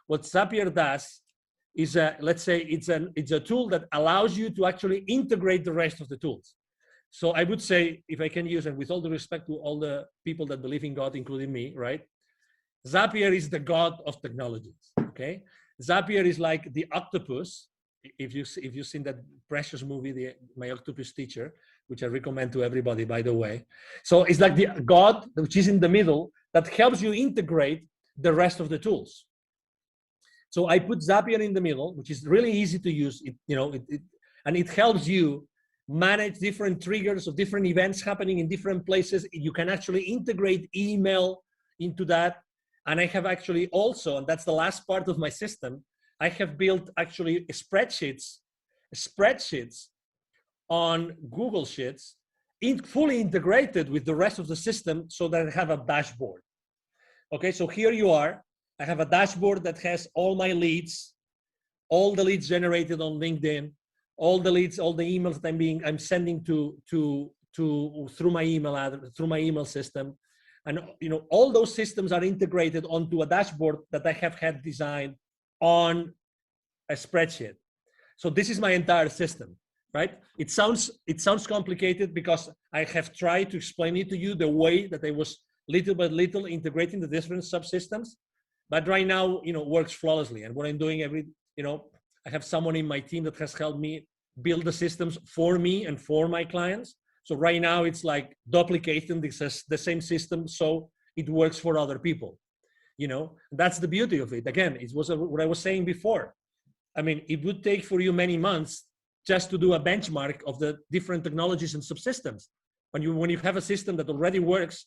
[SPEAKER 1] What Zapier does is, let's say it's a tool that allows you to actually integrate the rest of the tools. So I would say, if I can use, and with all the respect to all the people that believe in God, including me, right? Zapier is the God of technologies, okay? Zapier is like the octopus. If you've seen that precious movie, My Octopus Teacher, which I recommend to everybody, by the way. So it's like the God, which is in the middle, that helps you integrate the rest of the tools. So I put Zapier in the middle, which is really easy to use. And it helps you manage different triggers of different events happening in different places. You can actually integrate email into that. And I have actually also, and that's the last part of my system, I have built actually spreadsheets on Google Sheets, fully integrated with the rest of the system, so that I have a dashboard. Okay, so here you are. I have a dashboard that has all my leads, all the leads generated on LinkedIn, all the leads, all the emails that I'm sending through my email system. And all those systems are integrated onto a dashboard that I have had designed on a spreadsheet. So this is my entire system, right? It sounds complicated, because I have tried to explain it to you the way that I was little by little integrating the different subsystems, but right now, works flawlessly. And what I'm doing I have someone in my team that has helped me build the systems for me and for my clients. So right now it's like duplicating the same system, so it works for other people. That's the beauty of it. Again, it was what I was saying before. I mean, it would take for you many months just to do a benchmark of the different technologies and subsystems. When you have a system that already works,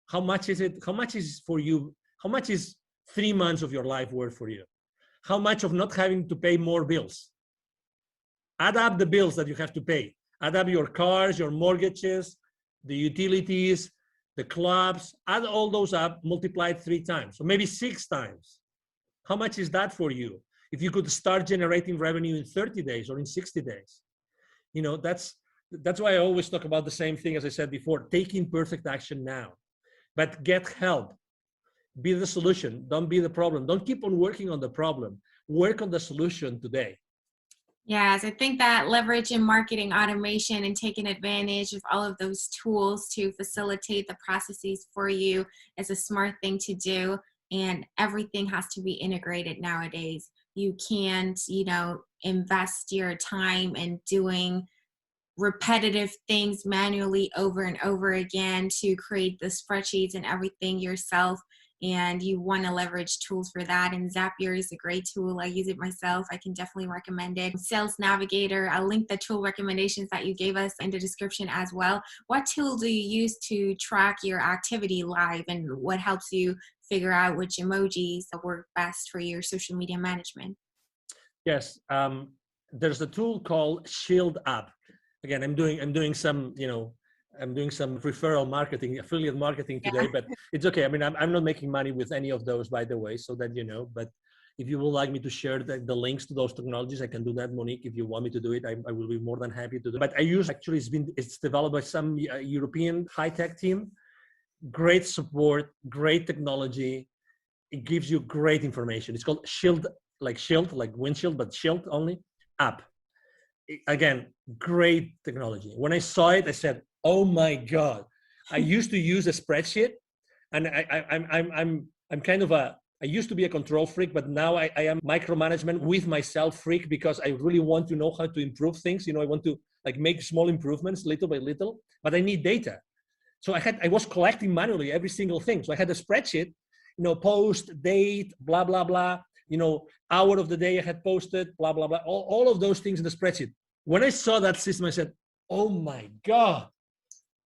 [SPEAKER 1] how much is it? How much is for you? How much is 3 months of your life worth for you? How much of not having to pay more bills? Add up the bills that you have to pay. Add up your cars, your mortgages, the utilities, the clubs, add all those up, multiply it 3 times, or maybe 6 times. How much is that for you? If you could start generating revenue in 30 days or in 60 days, that's why I always talk about the same thing as I said before, taking perfect action now, but get help. Be the solution. Don't be the problem. Don't keep on working on the problem. Work on the solution today.
[SPEAKER 3] Yes, I think that leveraging marketing automation and taking advantage of all of those tools to facilitate the processes for you is a smart thing to do. And everything has to be integrated nowadays. you can't, invest your time in doing repetitive things manually over and over again to create the spreadsheets and everything yourself. And you want to leverage tools for that. And Zapier is a great tool. I use it myself. I can definitely recommend it. Sales Navigator, I'll link the tool recommendations that you gave us in the description as well. What tool do you use to track your activity live, and what helps you figure out which emojis work best for your social media management?
[SPEAKER 1] Yes, there's a tool called Shield App. Again, I'm doing some, I'm doing some referral marketing, affiliate marketing today, but it's okay. I mean, I'm not making money with any of those, by the way, so that you know. But if you would like me to share the links to those technologies, I can do that, Monique. If you want me to do it, I will be more than happy to do it. But I use, actually, it's developed by some European high-tech team. Great support, great technology. It gives you great information. It's called Shield, like windshield, but Shield only app. Again, great technology. When I saw it, I said, "Oh my God!" I used to use a spreadsheet, and I'm kind of I used to be a control freak, but now I am micromanagement with myself freak, because I really want to know how to improve things. I want to make small improvements little by little, but I need data. So I was collecting manually every single thing. So I had a spreadsheet, post, date, blah, blah, blah, hour of the day I had posted, blah, blah, blah, all of those things in the spreadsheet. When I saw that system, I said, "Oh my God,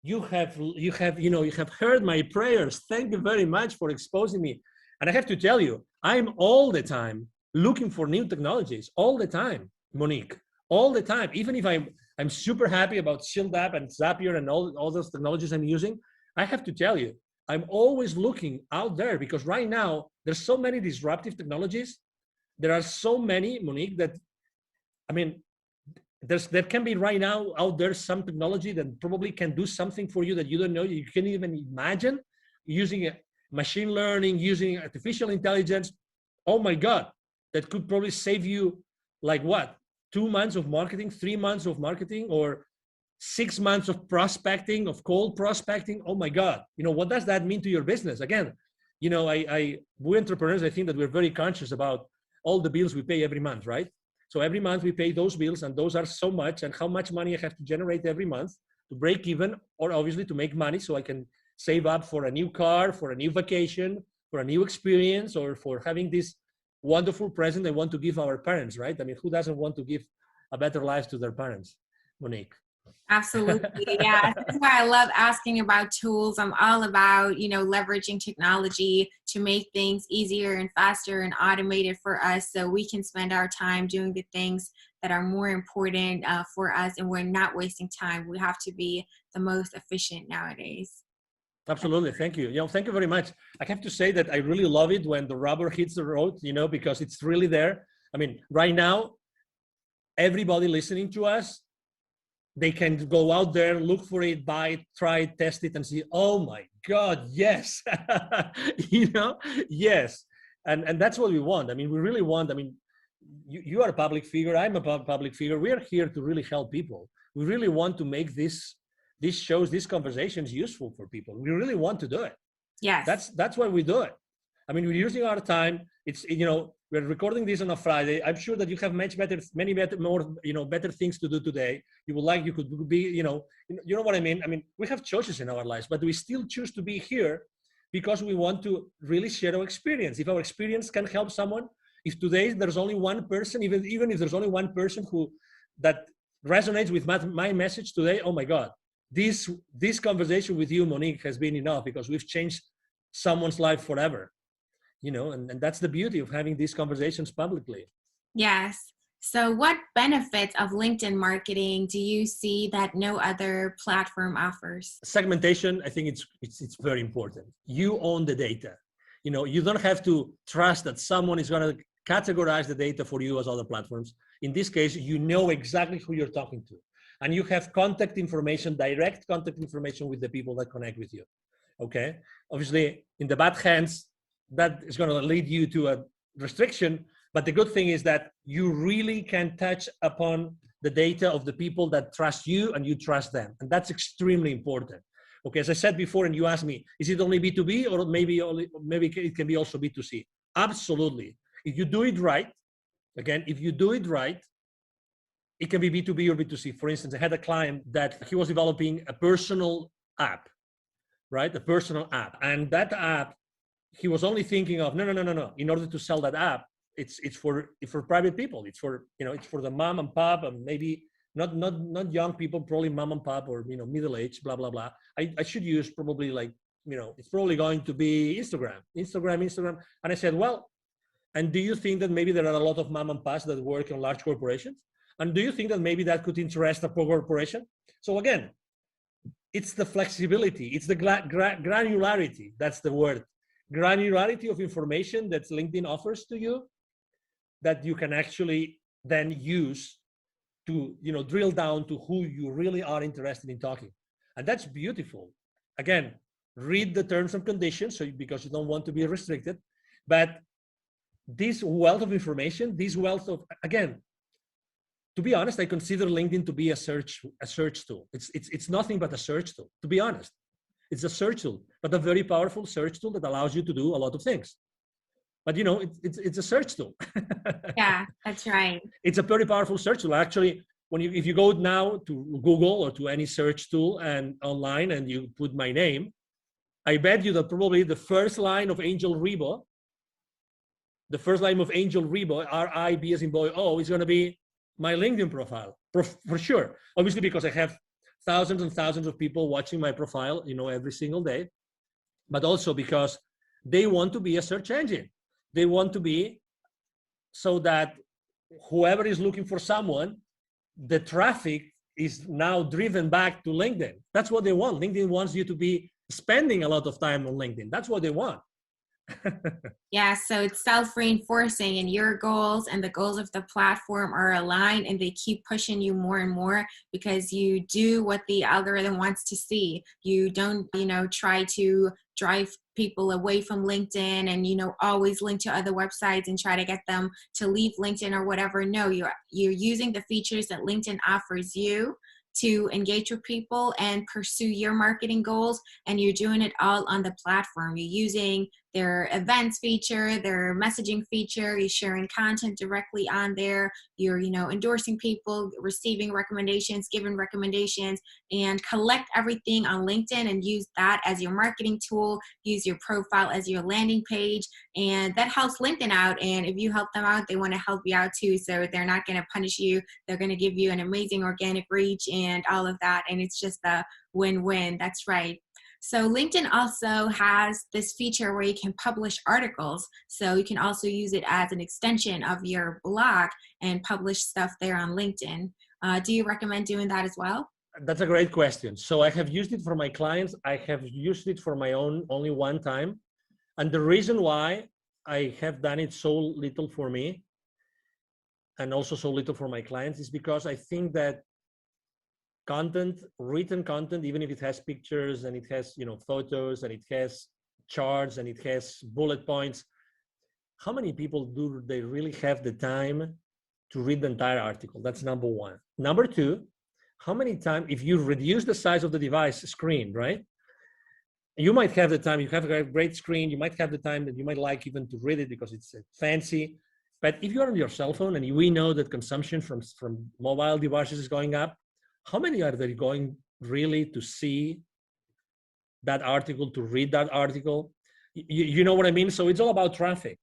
[SPEAKER 1] you have heard my prayers. Thank you very much for exposing me." And I have to tell you, I'm all the time looking for new technologies, all the time, Monique, all the time. Even if I'm super happy about Shield App and Zapier and all those technologies I'm using, I have to tell you, I'm always looking out there, because right now there's so many disruptive technologies. There are so many, Monique, that, I mean, there can be right now out there some technology that probably can do something for you that you don't know, you can't even imagine, using machine learning, using artificial intelligence. Oh my God, that could probably save you 2 months of marketing, 3 months of marketing, or 6 months of prospecting, of cold prospecting. Oh my God, what does that mean to your business? Again, we entrepreneurs, I think that we're very conscious about all the bills we pay every month, right? So every month we pay those bills, and those are so much, and how much money I have to generate every month to break even, or obviously to make money so I can save up for a new car, for a new vacation, for a new experience, or for having this wonderful present I want to give our parents, right? I mean, who doesn't want to give a better life to their parents, Monique?
[SPEAKER 3] Absolutely. Yeah. That's why I love asking about tools. I'm all about, leveraging technology to make things easier and faster and automated for us, so we can spend our time doing the things that are more important for us, and we're not wasting time. We have to be the most efficient nowadays.
[SPEAKER 1] Absolutely. Thank you. Thank you very much. I have to say that I really love it when the rubber hits the road, because it's really there. I mean, right now, everybody listening to us, they can go out there, look for it, buy it, try it, test it, and see, oh my God, yes. Yes. And that's what we want. I mean, we really want, you are a public figure, I'm a public figure. We are here to really help people. We really want to make these shows, these conversations useful for people. We really want to do it.
[SPEAKER 3] Yes.
[SPEAKER 1] That's why we do it. I mean, we're using our time. It's, we're recording this on a Friday. I'm sure that you have many better things to do today. You could be, you know what I mean? I mean, we have choices in our lives, but we still choose to be here because we want to really share our experience. If our experience can help someone, if today there's only one person, even if there's only one person that resonates with my message today, oh my God, this conversation with you, Monique, has been enough, because we've changed someone's life forever. And that's the beauty of having these conversations publicly.
[SPEAKER 3] Yes. So what benefits of LinkedIn marketing do you see that no other platform offers?
[SPEAKER 1] Segmentation, I think it's very important. You own the data. You don't have to trust that someone is going to categorize the data for you as other platforms. In this case, you know exactly who you're talking to. And you have contact information, direct contact information with the people that connect with you. Okay? Obviously, in the bad hands, that is going to lead you to a restriction. But the good thing is that you really can touch upon the data of the people that trust you and you trust them. And that's extremely important. Okay, as I said before, and you asked me, is it only B2B or maybe it can be also B2C? Absolutely. If you do it right, Again, if you do it right, it can be B2B or B2C. For instance, I had a client that he was developing a personal app, right? A personal app. And that app, he was only thinking of, no. In order to sell that app, it's for private people. It's for, it's for the mom and pop, and maybe not young people, probably mom and pop, or, middle age, blah, blah, blah. I should use probably like, it's probably going to be Instagram. And I said, well, and do you think that maybe there are a lot of mom and pops that work in large corporations? And do you think that maybe that could interest a corporation? So again, it's the flexibility, it's the granularity, that's the word. Granularity of information that LinkedIn offers to you that you can actually then use to, drill down to who you really are interested in talking. And that's beautiful. Again, read the terms and conditions, because you don't want to be restricted. But this wealth of information, again, to be honest, I consider LinkedIn to be a search tool. It's nothing but a search tool, to be honest. It's a search tool, but a very powerful search tool that allows you to do a lot of things. But it's a search tool.
[SPEAKER 3] Yeah, that's right.
[SPEAKER 1] It's a very powerful search tool. Actually, if you go now to Google or to any search tool and online and you put my name, I bet you that probably the first line of Angel Ribo, R-I-B as in boy, O, is going to be my LinkedIn profile, for sure. Obviously, because I have thousands and thousands of people watching my profile, every single day, but also because they want to be a search engine. They want to be so that whoever is looking for someone, the traffic is now driven back to LinkedIn. That's what they want. LinkedIn wants you to be spending a lot of time on LinkedIn. That's what they want.
[SPEAKER 3] Yeah, so it's self-reinforcing, and your goals and the goals of the platform are aligned, and they keep pushing you more and more because you do what the algorithm wants to see. You don't, try to drive people away from LinkedIn and, always link to other websites and try to get them to leave LinkedIn or whatever. No, you're using the features that LinkedIn offers you to engage with people and pursue your marketing goals, and you're doing it all on the platform. You're using their events feature, their messaging feature, you're sharing content directly on there, you're endorsing people, receiving recommendations, giving recommendations, and collect everything on LinkedIn and use that as your marketing tool, use your profile as your landing page, and that helps LinkedIn out. And if you help them out, they want to help you out too, so they're not going to punish you, they're going to give you an amazing organic reach and all of that, and it's just a win-win. That's right. So LinkedIn also has this feature where you can publish articles. So you can also use it as an extension of your blog and publish stuff there on LinkedIn. Do you recommend doing that as well?
[SPEAKER 1] That's a great question. So I have used it for my clients. I have used it for my own only one time. And the reason why I have done it so little for me and also so little for my clients is because I think that written content, even if it has pictures and it has, photos and it has charts and it has bullet points, how many people do they really have the time to read the entire article? That's number one. Number two, how many times, if you reduce the size of the device screen, right? You might have the time, you have a great screen, you might have the time that you might like even to read it because it's fancy. But if you're on your cell phone, and we know that consumption from mobile devices is going up, how many are they going really to see that article, to read that article? You know what I mean? So it's all about traffic.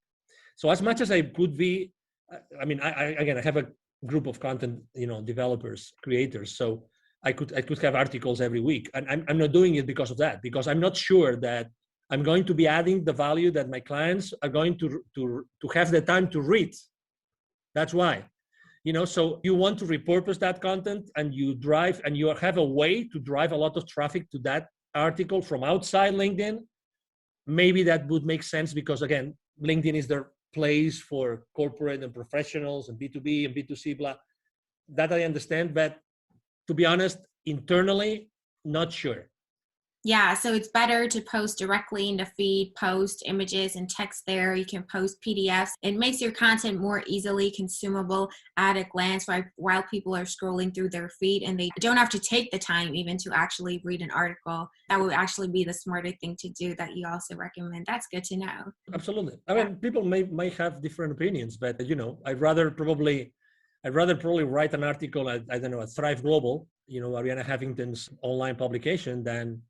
[SPEAKER 1] So as much as I could be, I have a group of content, developers, creators. So I could have articles every week, and I'm not doing it because of that, because I'm not sure that I'm going to be adding the value that my clients are going to have the time to read. That's why. So you want to repurpose that content, and you have a way to drive a lot of traffic to that article from outside LinkedIn. Maybe that would make sense because, again, LinkedIn is their place for corporate and professionals and B2B and B2C, blah. That I understand, but to be honest, internally, not sure.
[SPEAKER 3] Yeah, so it's better to post directly in the feed, post images and text there. You can post PDFs. It makes your content more easily consumable at a glance while people are scrolling through their feed, and they don't have to take the time even to actually read an article. That would actually be the smarter thing to do that you also recommend. That's good to know.
[SPEAKER 1] Absolutely. I mean, people may have different opinions, but I'd rather probably write an article at, I don't know, at Thrive Global, Ariana Huffington's online publication than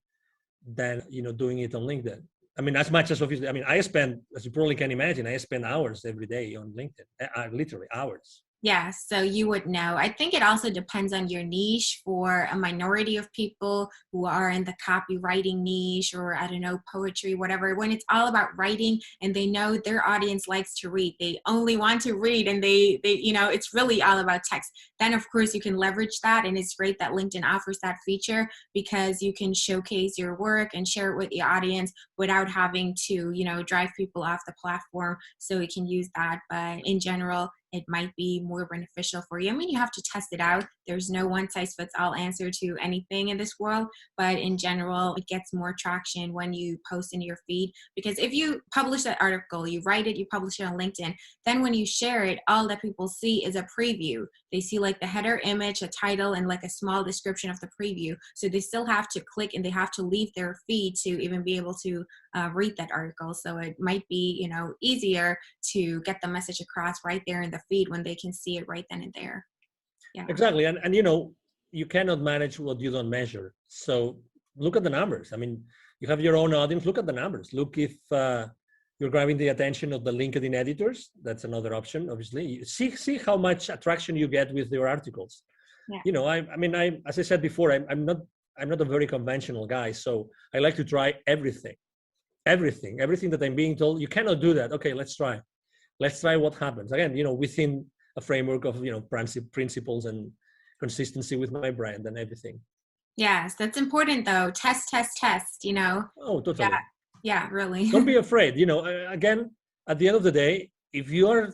[SPEAKER 1] doing it on LinkedIn. I mean, as much as obviously, I mean, I spend, as you probably can imagine, I spend hours every day on LinkedIn, literally hours.
[SPEAKER 3] Yeah, so you would know. I think it also depends on your niche. For a minority of people who are in the copywriting niche, or I don't know, poetry, whatever, when it's all about writing and they know their audience likes to read, they only want to read, and they it's really all about text. Then of course you can leverage that, and it's great that LinkedIn offers that feature because you can showcase your work and share it with the audience without having to, drive people off the platform. So you can use that, but in general, it might be more beneficial for you. I mean, you have to test it out. There's no one size fits all answer to anything in this world, but in general, it gets more traction when you post in your feed, because if you publish that article, you write it, you publish it on LinkedIn, then when you share it, all that people see is a preview. They see like the header image, a title, and like a small description of the preview. So they still have to click and they have to leave their feed to even be able to read that article. So it might be, easier to get the message across right there in the feed when they can see it right then and there. Yeah.
[SPEAKER 1] Exactly. And you cannot manage what you don't measure. So look at the numbers. I mean, you have your own audience. Look at the numbers. Look if you're grabbing the attention of the LinkedIn editors. That's another option, obviously. See how much attraction you get with your articles. Yeah. As I said before, I'm not a very conventional guy. So I like to try everything that I'm being told. You cannot do that. Okay, let's try what happens. Again, within a framework of, principles and consistency with my brand and everything.
[SPEAKER 3] Yes, that's important though. Test.
[SPEAKER 1] Oh, totally.
[SPEAKER 3] Yeah, really.
[SPEAKER 1] Don't be afraid. Again, at the end of the day, if you are,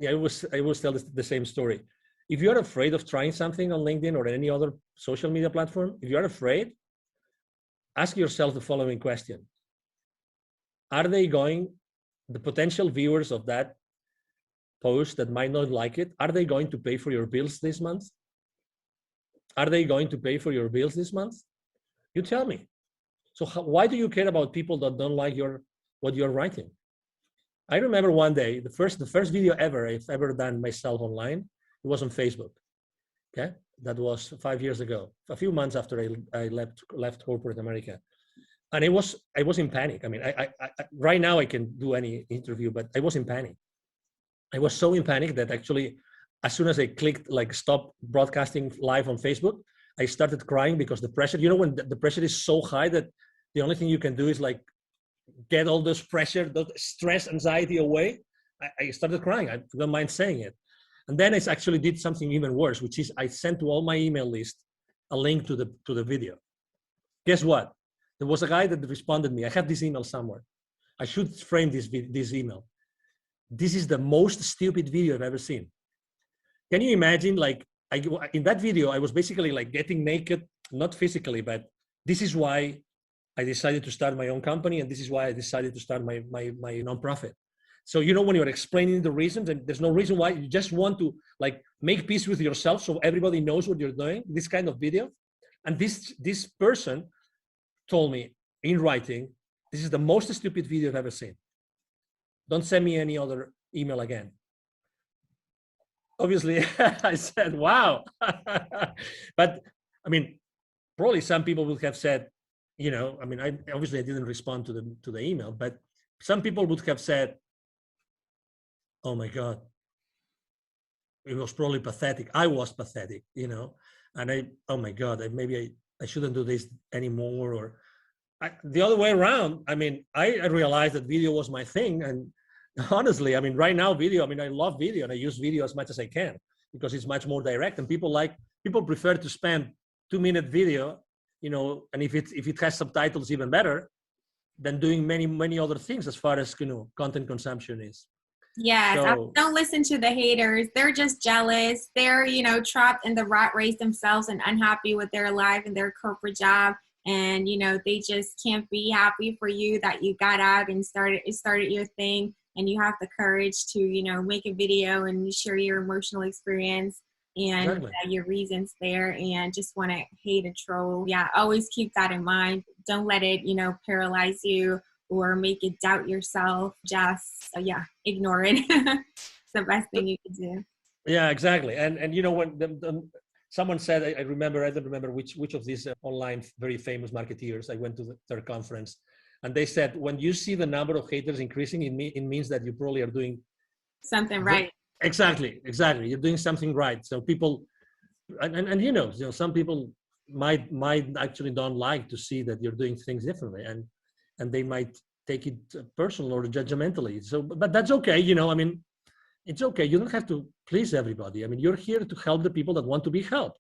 [SPEAKER 1] I always tell the same story. If you are afraid of trying something on LinkedIn or any other social media platform, if you are afraid, ask yourself the following question. Are the potential viewers of that post that might not like it, are they going to pay for your bills this month? Are they going to pay for your bills this month? You tell me. So why do you care about people that don't like what you're writing? I remember one day, the first video I've ever done myself online, it was on Facebook. Okay, that was 5 years ago, a few months after I left corporate America. And I was in panic. I mean, I right now I can do any interview, but I was in panic. I was so in panic that actually, as soon as I clicked like stop broadcasting live on Facebook, I started crying because the pressure, when the pressure is so high that the only thing you can do is like get all this pressure, the stress, anxiety away. I started crying. I don't mind saying it. And then I actually did something even worse, which is I sent to all my email list a link to the video. Guess what? There was a guy that responded to me. I have this email somewhere. I should frame this email. This is the most stupid video I've ever seen. Can you imagine? Like in that video, I was basically like getting naked, not physically, but this is why I decided to start my own company, and this is why I decided to start my nonprofit. So when you're explaining the reasons, and there's no reason why, you just want to like make peace with yourself, so everybody knows what you're doing. This kind of video, and this person told me in writing, this is the most stupid video I've ever seen. Don't send me any other email again. Obviously, I said, wow. But I mean, probably some people would have said, I didn't respond to the email, but some people would have said, oh my God, it was probably pathetic. I was pathetic, and oh my God, maybe I shouldn't do this anymore. Or the other way around. I mean, I realized that video was my thing. And honestly, I mean, right now video, I love video and I use video as much as I can because it's much more direct, and people prefer to spend 2-minute video, and if it has subtitles, even better than doing many, many other things as far as, content consumption is.
[SPEAKER 3] Yes, so, don't listen to the haters. They're just jealous. They're, trapped in the rat race themselves and unhappy with their life and their corporate job. and they just can't be happy for you that you got out and started your thing, and you have the courage to make a video and share your emotional experience and
[SPEAKER 1] Exactly.
[SPEAKER 3] your reasons there, and just want to hate a troll. Yeah, always keep that in mind. Don't let it paralyze you or make you doubt yourself. Just ignore it. It's the best thing you can do.
[SPEAKER 1] Yeah, exactly. And when someone said, I remember, I don't remember which of these online very famous marketeers, I went to their conference, and they said, when you see the number of haters increasing, it means that you probably are doing
[SPEAKER 3] something right.
[SPEAKER 1] Exactly. You're doing something right. So people, and some people might actually don't like to see that you're doing things differently, and they might take it personal or judgmentally. So, but that's okay. It's okay. You don't have to please everybody. You're here to help the people that want to be helped,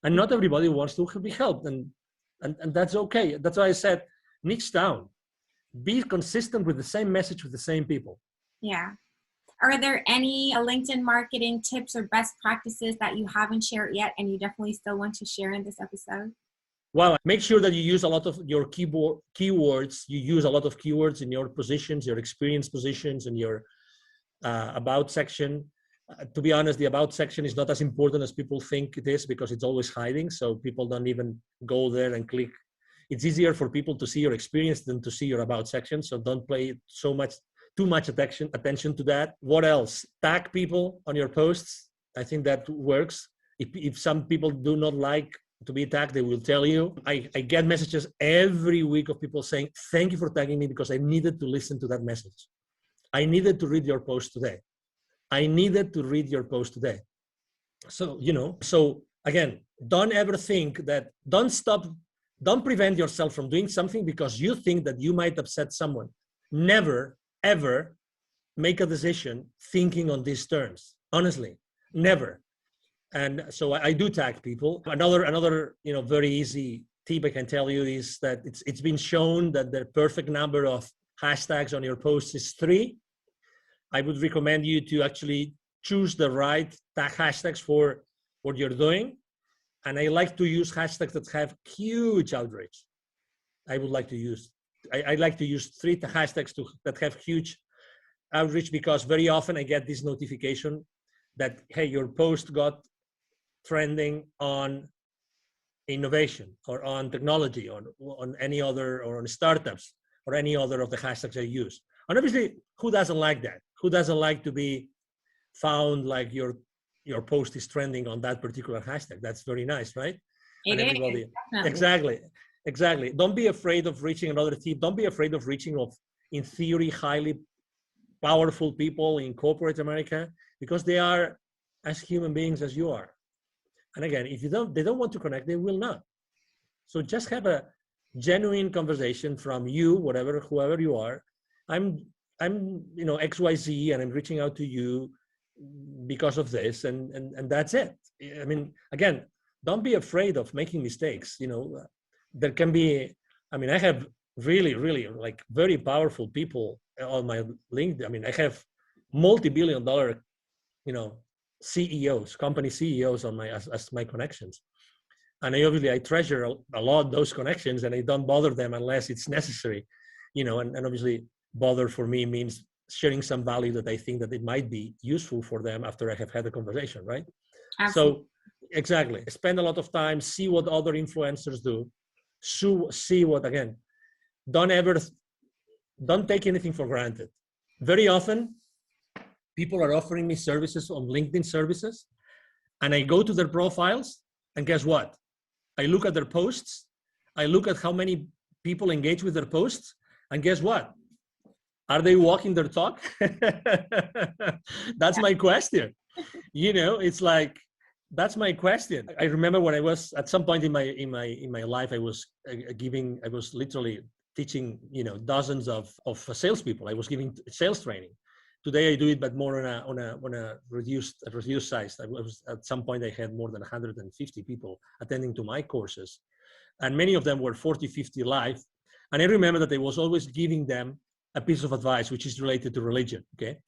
[SPEAKER 1] and not everybody wants to be helped, and that's okay. That's why I said, niche down, be consistent with the same message with the same people.
[SPEAKER 3] Yeah. Are there any LinkedIn marketing tips or best practices that you haven't shared yet and you definitely still want to share in this episode?
[SPEAKER 1] Well, make sure that you use a lot of your keywords. You use a lot of keywords in your positions, your experience positions, and your about section. To be honest, the about section is not as important as people think it is, because it's always hiding. So people don't even go there and click. It's easier for people to see your experience than to see your about section. So don't pay too much attention to that. What else? Tag people on your posts. I think that works. If some people do not like to be tagged, they will tell you. I get messages every week of people saying, thank you for tagging me, because I needed to listen to that message. I needed to read your post today. So, again, don't ever think that, don't prevent yourself from doing something because you think that you might upset someone. Never, ever make a decision thinking on these terms. Honestly, never. And so I do tag people. Another very easy tip I can tell you is that it's been shown that the perfect number of hashtags on your posts is 3. I would recommend you to actually choose the right tag hashtags for what you're doing. And I like to use hashtags that have huge outreach. I like to use 3 hashtags that have huge outreach, because very often I get this notification that, hey, your post got trending on innovation or on technology or on any other, or on startups or any other of the hashtags I use. And obviously, who doesn't like that? Who doesn't like to be found like your post is trending on that particular hashtag? That's very nice, right?
[SPEAKER 3] It is,
[SPEAKER 1] definitely. Exactly. Don't be afraid of reaching another tip. Don't be afraid of reaching in theory, highly powerful people in corporate America, because they are as human beings as you are. And again, if they don't want to connect, they will not. So just have a genuine conversation from you, whoever you are. I'm XYZ, and I'm reaching out to you because of this, and that's it. Again, don't be afraid of making mistakes. There can be, I have really, really like very powerful people on my LinkedIn. I have multi-billion-dollar, CEOs, company CEOs on as my connections. And I treasure a lot those connections, and I don't bother them unless it's necessary, and obviously bother for me means sharing some value that I think that it might be useful for them after I have had a conversation, right? Absolutely. So exactly, spend a lot of time, see what other influencers do, see what, again, don't take anything for granted. Very often, people are offering me services on LinkedIn services, and I go to their profiles, and guess what? I look at their posts, I look at how many people engage with their posts, and guess what? Are they walking their talk? That's my question. It's like, that's my question. I remember when I was at some point in my life, I was literally teaching, dozens of salespeople. I was giving sales training. Today I do it, but more on a reduced size. At some point I had more than 150 people attending to my courses, and many of them were 40, 50 live. And I remember that I was always giving them a piece of advice which is related to religion. Okay,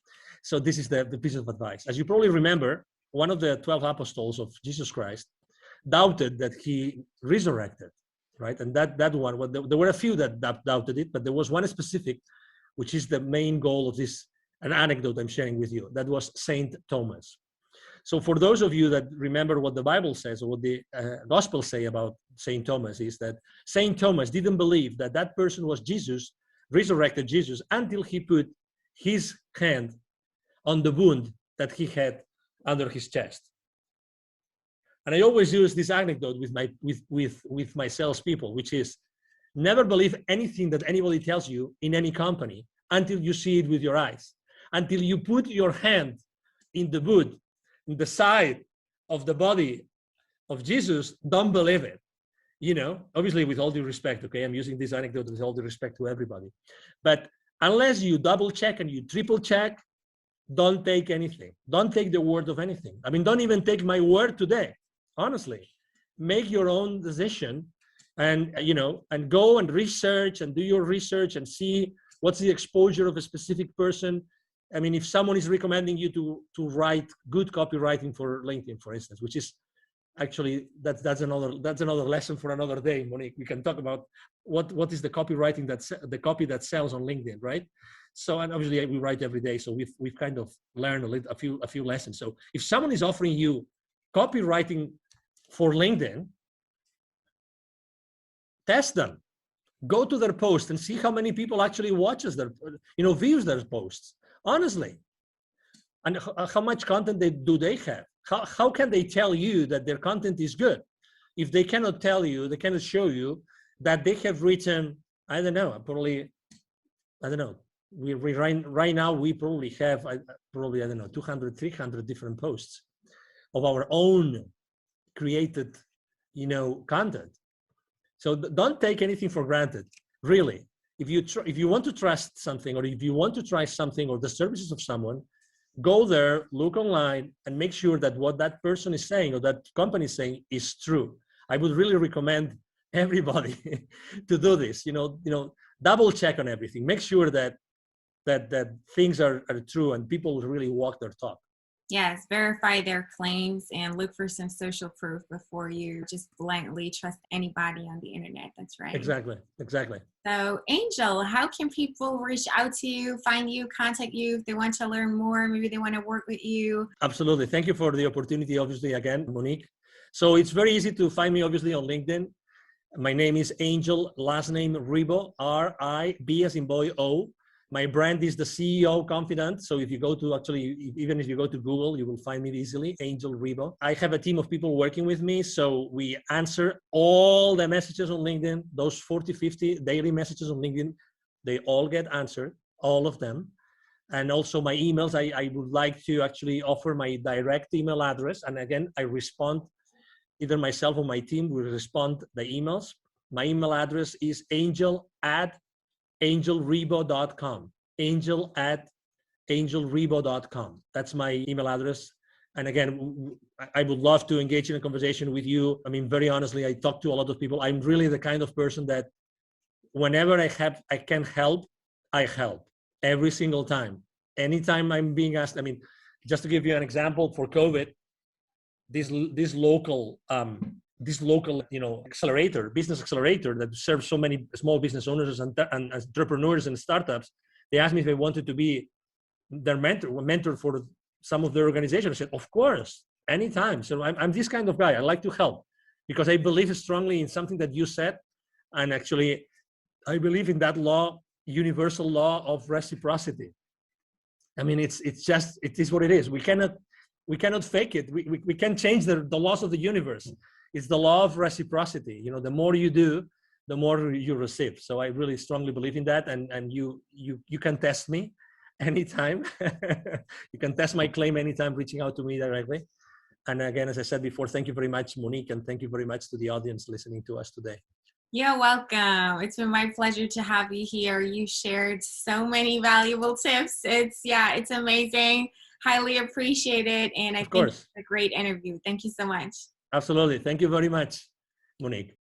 [SPEAKER 1] so this is the piece of advice. As you probably remember, one of the 12 apostles of Jesus Christ doubted that he resurrected. right? And that one, well, there were a few that doubted it, but there was one specific, which is the main goal of this, an anecdote I'm sharing with you. That was Saint Thomas. So for those of you that remember what the Bible says, or what the Gospels say about Saint Thomas, is that Saint Thomas didn't believe that that person was Jesus, resurrected Jesus, until he put his hand on the wound that he had under his chest. And I always use this anecdote with my salespeople, which is never believe anything that anybody tells you in any company until you see it with your eyes, until you put your hand in the wound, in the side of the body of Jesus. Don't believe it. You know, obviously with all due respect, okay, I'm using this anecdote with all due respect to everybody. But unless you double check and you triple check, don't take anything. Don't take the word of anything. I mean, don't even take my word today. Honestly, make your own decision, and and go and research and do your research and see what's the exposure of a specific person. I mean, if someone is recommending you to write good copywriting for LinkedIn, for instance, which is actually that's another lesson for another day, Monique. We can talk about what is the copywriting the copy that sells on LinkedIn, right? So, and obviously we write every day, so we've kind of learned a few lessons. So if someone is offering you copywriting for LinkedIn, test them. Go to their post and see how many people actually watches their, views their posts. Honestly, and how much content do they have? How can they tell you that their content is good if they cannot tell you, they cannot show you that they have written, I don't know, we right now we probably have 200, 300 different posts of our own created, content. So don't take anything for granted, really. If you want to trust something, or if you want to try something or the services of someone, go there, look online, and make sure that what that person is saying or that company is saying is true. I would really recommend everybody to do this. Double check on everything. Make sure that things are true and people really walk their talk.
[SPEAKER 3] Yes, verify their claims and look for some social proof before you just blindly trust anybody on the internet. That's right.
[SPEAKER 1] Exactly.
[SPEAKER 3] So, Angel, how can people reach out to you, find you, contact you if they want to learn more? Maybe they want to work with you.
[SPEAKER 1] Absolutely. Thank you for the opportunity, obviously, again, Monique. So it's very easy to find me, obviously, on LinkedIn. My name is Angel, last name Ribo, R-I-B as in boy, O. My brand is the CEO Confidant. So if you go to even if you go to Google, you will find me easily, Angel Ribo. I have a team of people working with me. So we answer all the messages on LinkedIn, those 40, 50 daily messages on LinkedIn, they all get answered, all of them. And also my emails, I would like to actually offer my direct email address. And again, I respond, either myself or my team will respond the emails. My email address is angel@angelribo.com. angel@angelribo.com. That's my email address. And again, I would love to engage in a conversation with you. I mean, very honestly, I talk to a lot of people. I'm really the kind of person that whenever I can help, I help every single time. Anytime I'm being asked, I mean, just to give you an example, for COVID, this local business accelerator that serves so many small business owners and entrepreneurs and startups, they asked me if I wanted to be their mentor for some of their organization. I said, of course, anytime. So I'm this kind of guy. I like to help because I believe strongly in something that you said. And actually, I believe in that law, universal law of reciprocity. I mean, it is what it is. We cannot fake it. We can't change the laws of the universe. It's the law of reciprocity. The more you do, the more you receive. So I really strongly believe in that. And you can test me anytime. You can test my claim anytime, reaching out to me directly. And again, as I said before, thank you very much, Monique, and thank you very much to the audience listening to us today.
[SPEAKER 3] You're welcome. It's been my pleasure to have you here. You shared so many valuable tips. It's amazing. Highly appreciate it. And I think it's a great interview. Thank you so much.
[SPEAKER 1] Absolutely. Thank you very much, Monique.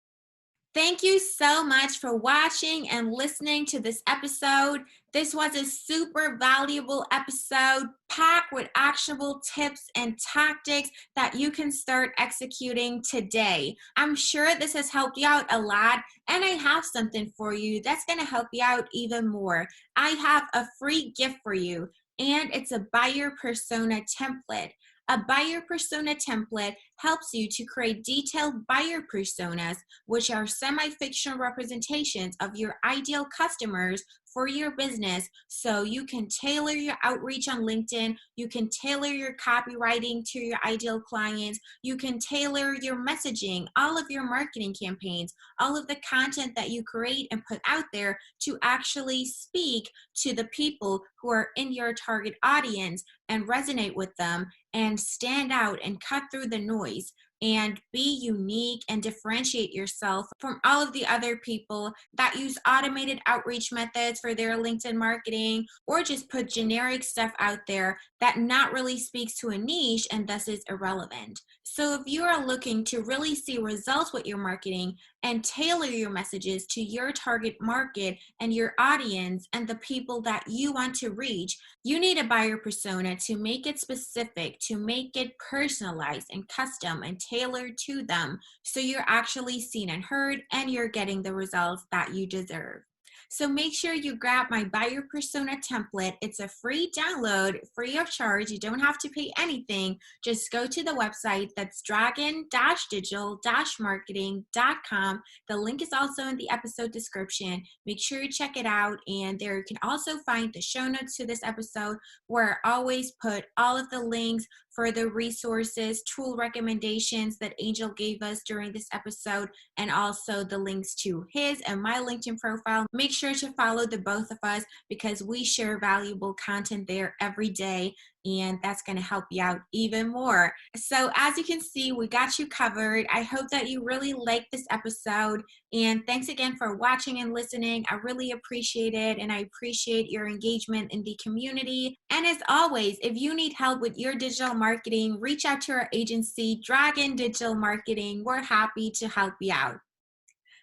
[SPEAKER 3] Thank you so much for watching and listening to this episode. This was a super valuable episode packed with actionable tips and tactics that you can start executing today. I'm sure this has helped you out a lot, and I have something for you that's going to help you out even more. I have a free gift for you, and it's a buyer persona template. A buyer persona template helps you to create detailed buyer personas, which are semi-fictional representations of your ideal customers for your business, so you can tailor your outreach on LinkedIn, you can tailor your copywriting to your ideal clients, you can tailor your messaging, all of your marketing campaigns, all of the content that you create and put out there to actually speak to the people who are in your target audience and resonate with them and stand out and cut through the noise and be unique and differentiate yourself from all of the other people that use automated outreach methods for their LinkedIn marketing, or just put generic stuff out there that not really speaks to a niche and thus is irrelevant. So if you are looking to really see results with your marketing and tailor your messages to your target market and your audience and the people that you want to reach, you need a buyer persona to make it specific, to make it personalized and custom and tailored to them, so you're actually seen and heard and you're getting the results that you deserve. So make sure you grab my buyer persona template. It's a free download, free of charge. You don't have to pay anything. Just go to the website. That's dragon-digital-marketing.com. The link is also in the episode description. Make sure you check it out. And there you can also find the show notes to this episode, where I always put all of the links for the resources, tool recommendations that Angel gave us during this episode, and also the links to his and my LinkedIn profile. Make sure to follow the both of us, because we share valuable content there every day, and that's going to help you out even more. So as you can see, we got you covered. I hope that you really liked this episode, and thanks again for watching and listening. I really appreciate it, and I appreciate your engagement in the community. And as always, if you need help with your digital marketing, reach out to our agency, Dragon Digital Marketing. We're happy to help you out.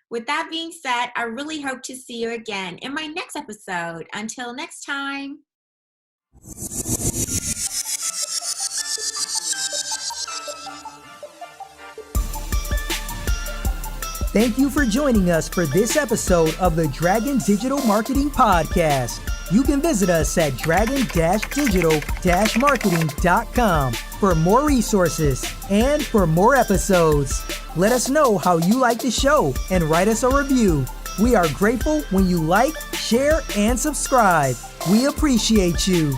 [SPEAKER 3] With that being said, I really hope to see you again in my next episode. Until next time.
[SPEAKER 2] Thank you for joining us for this episode of the Dragon Digital Marketing Podcast. You can visit us at dragon-digital-marketing.com for more resources and for more episodes. Let us know how you like the show and write us a review. We are grateful when you like, share, and subscribe. We appreciate you.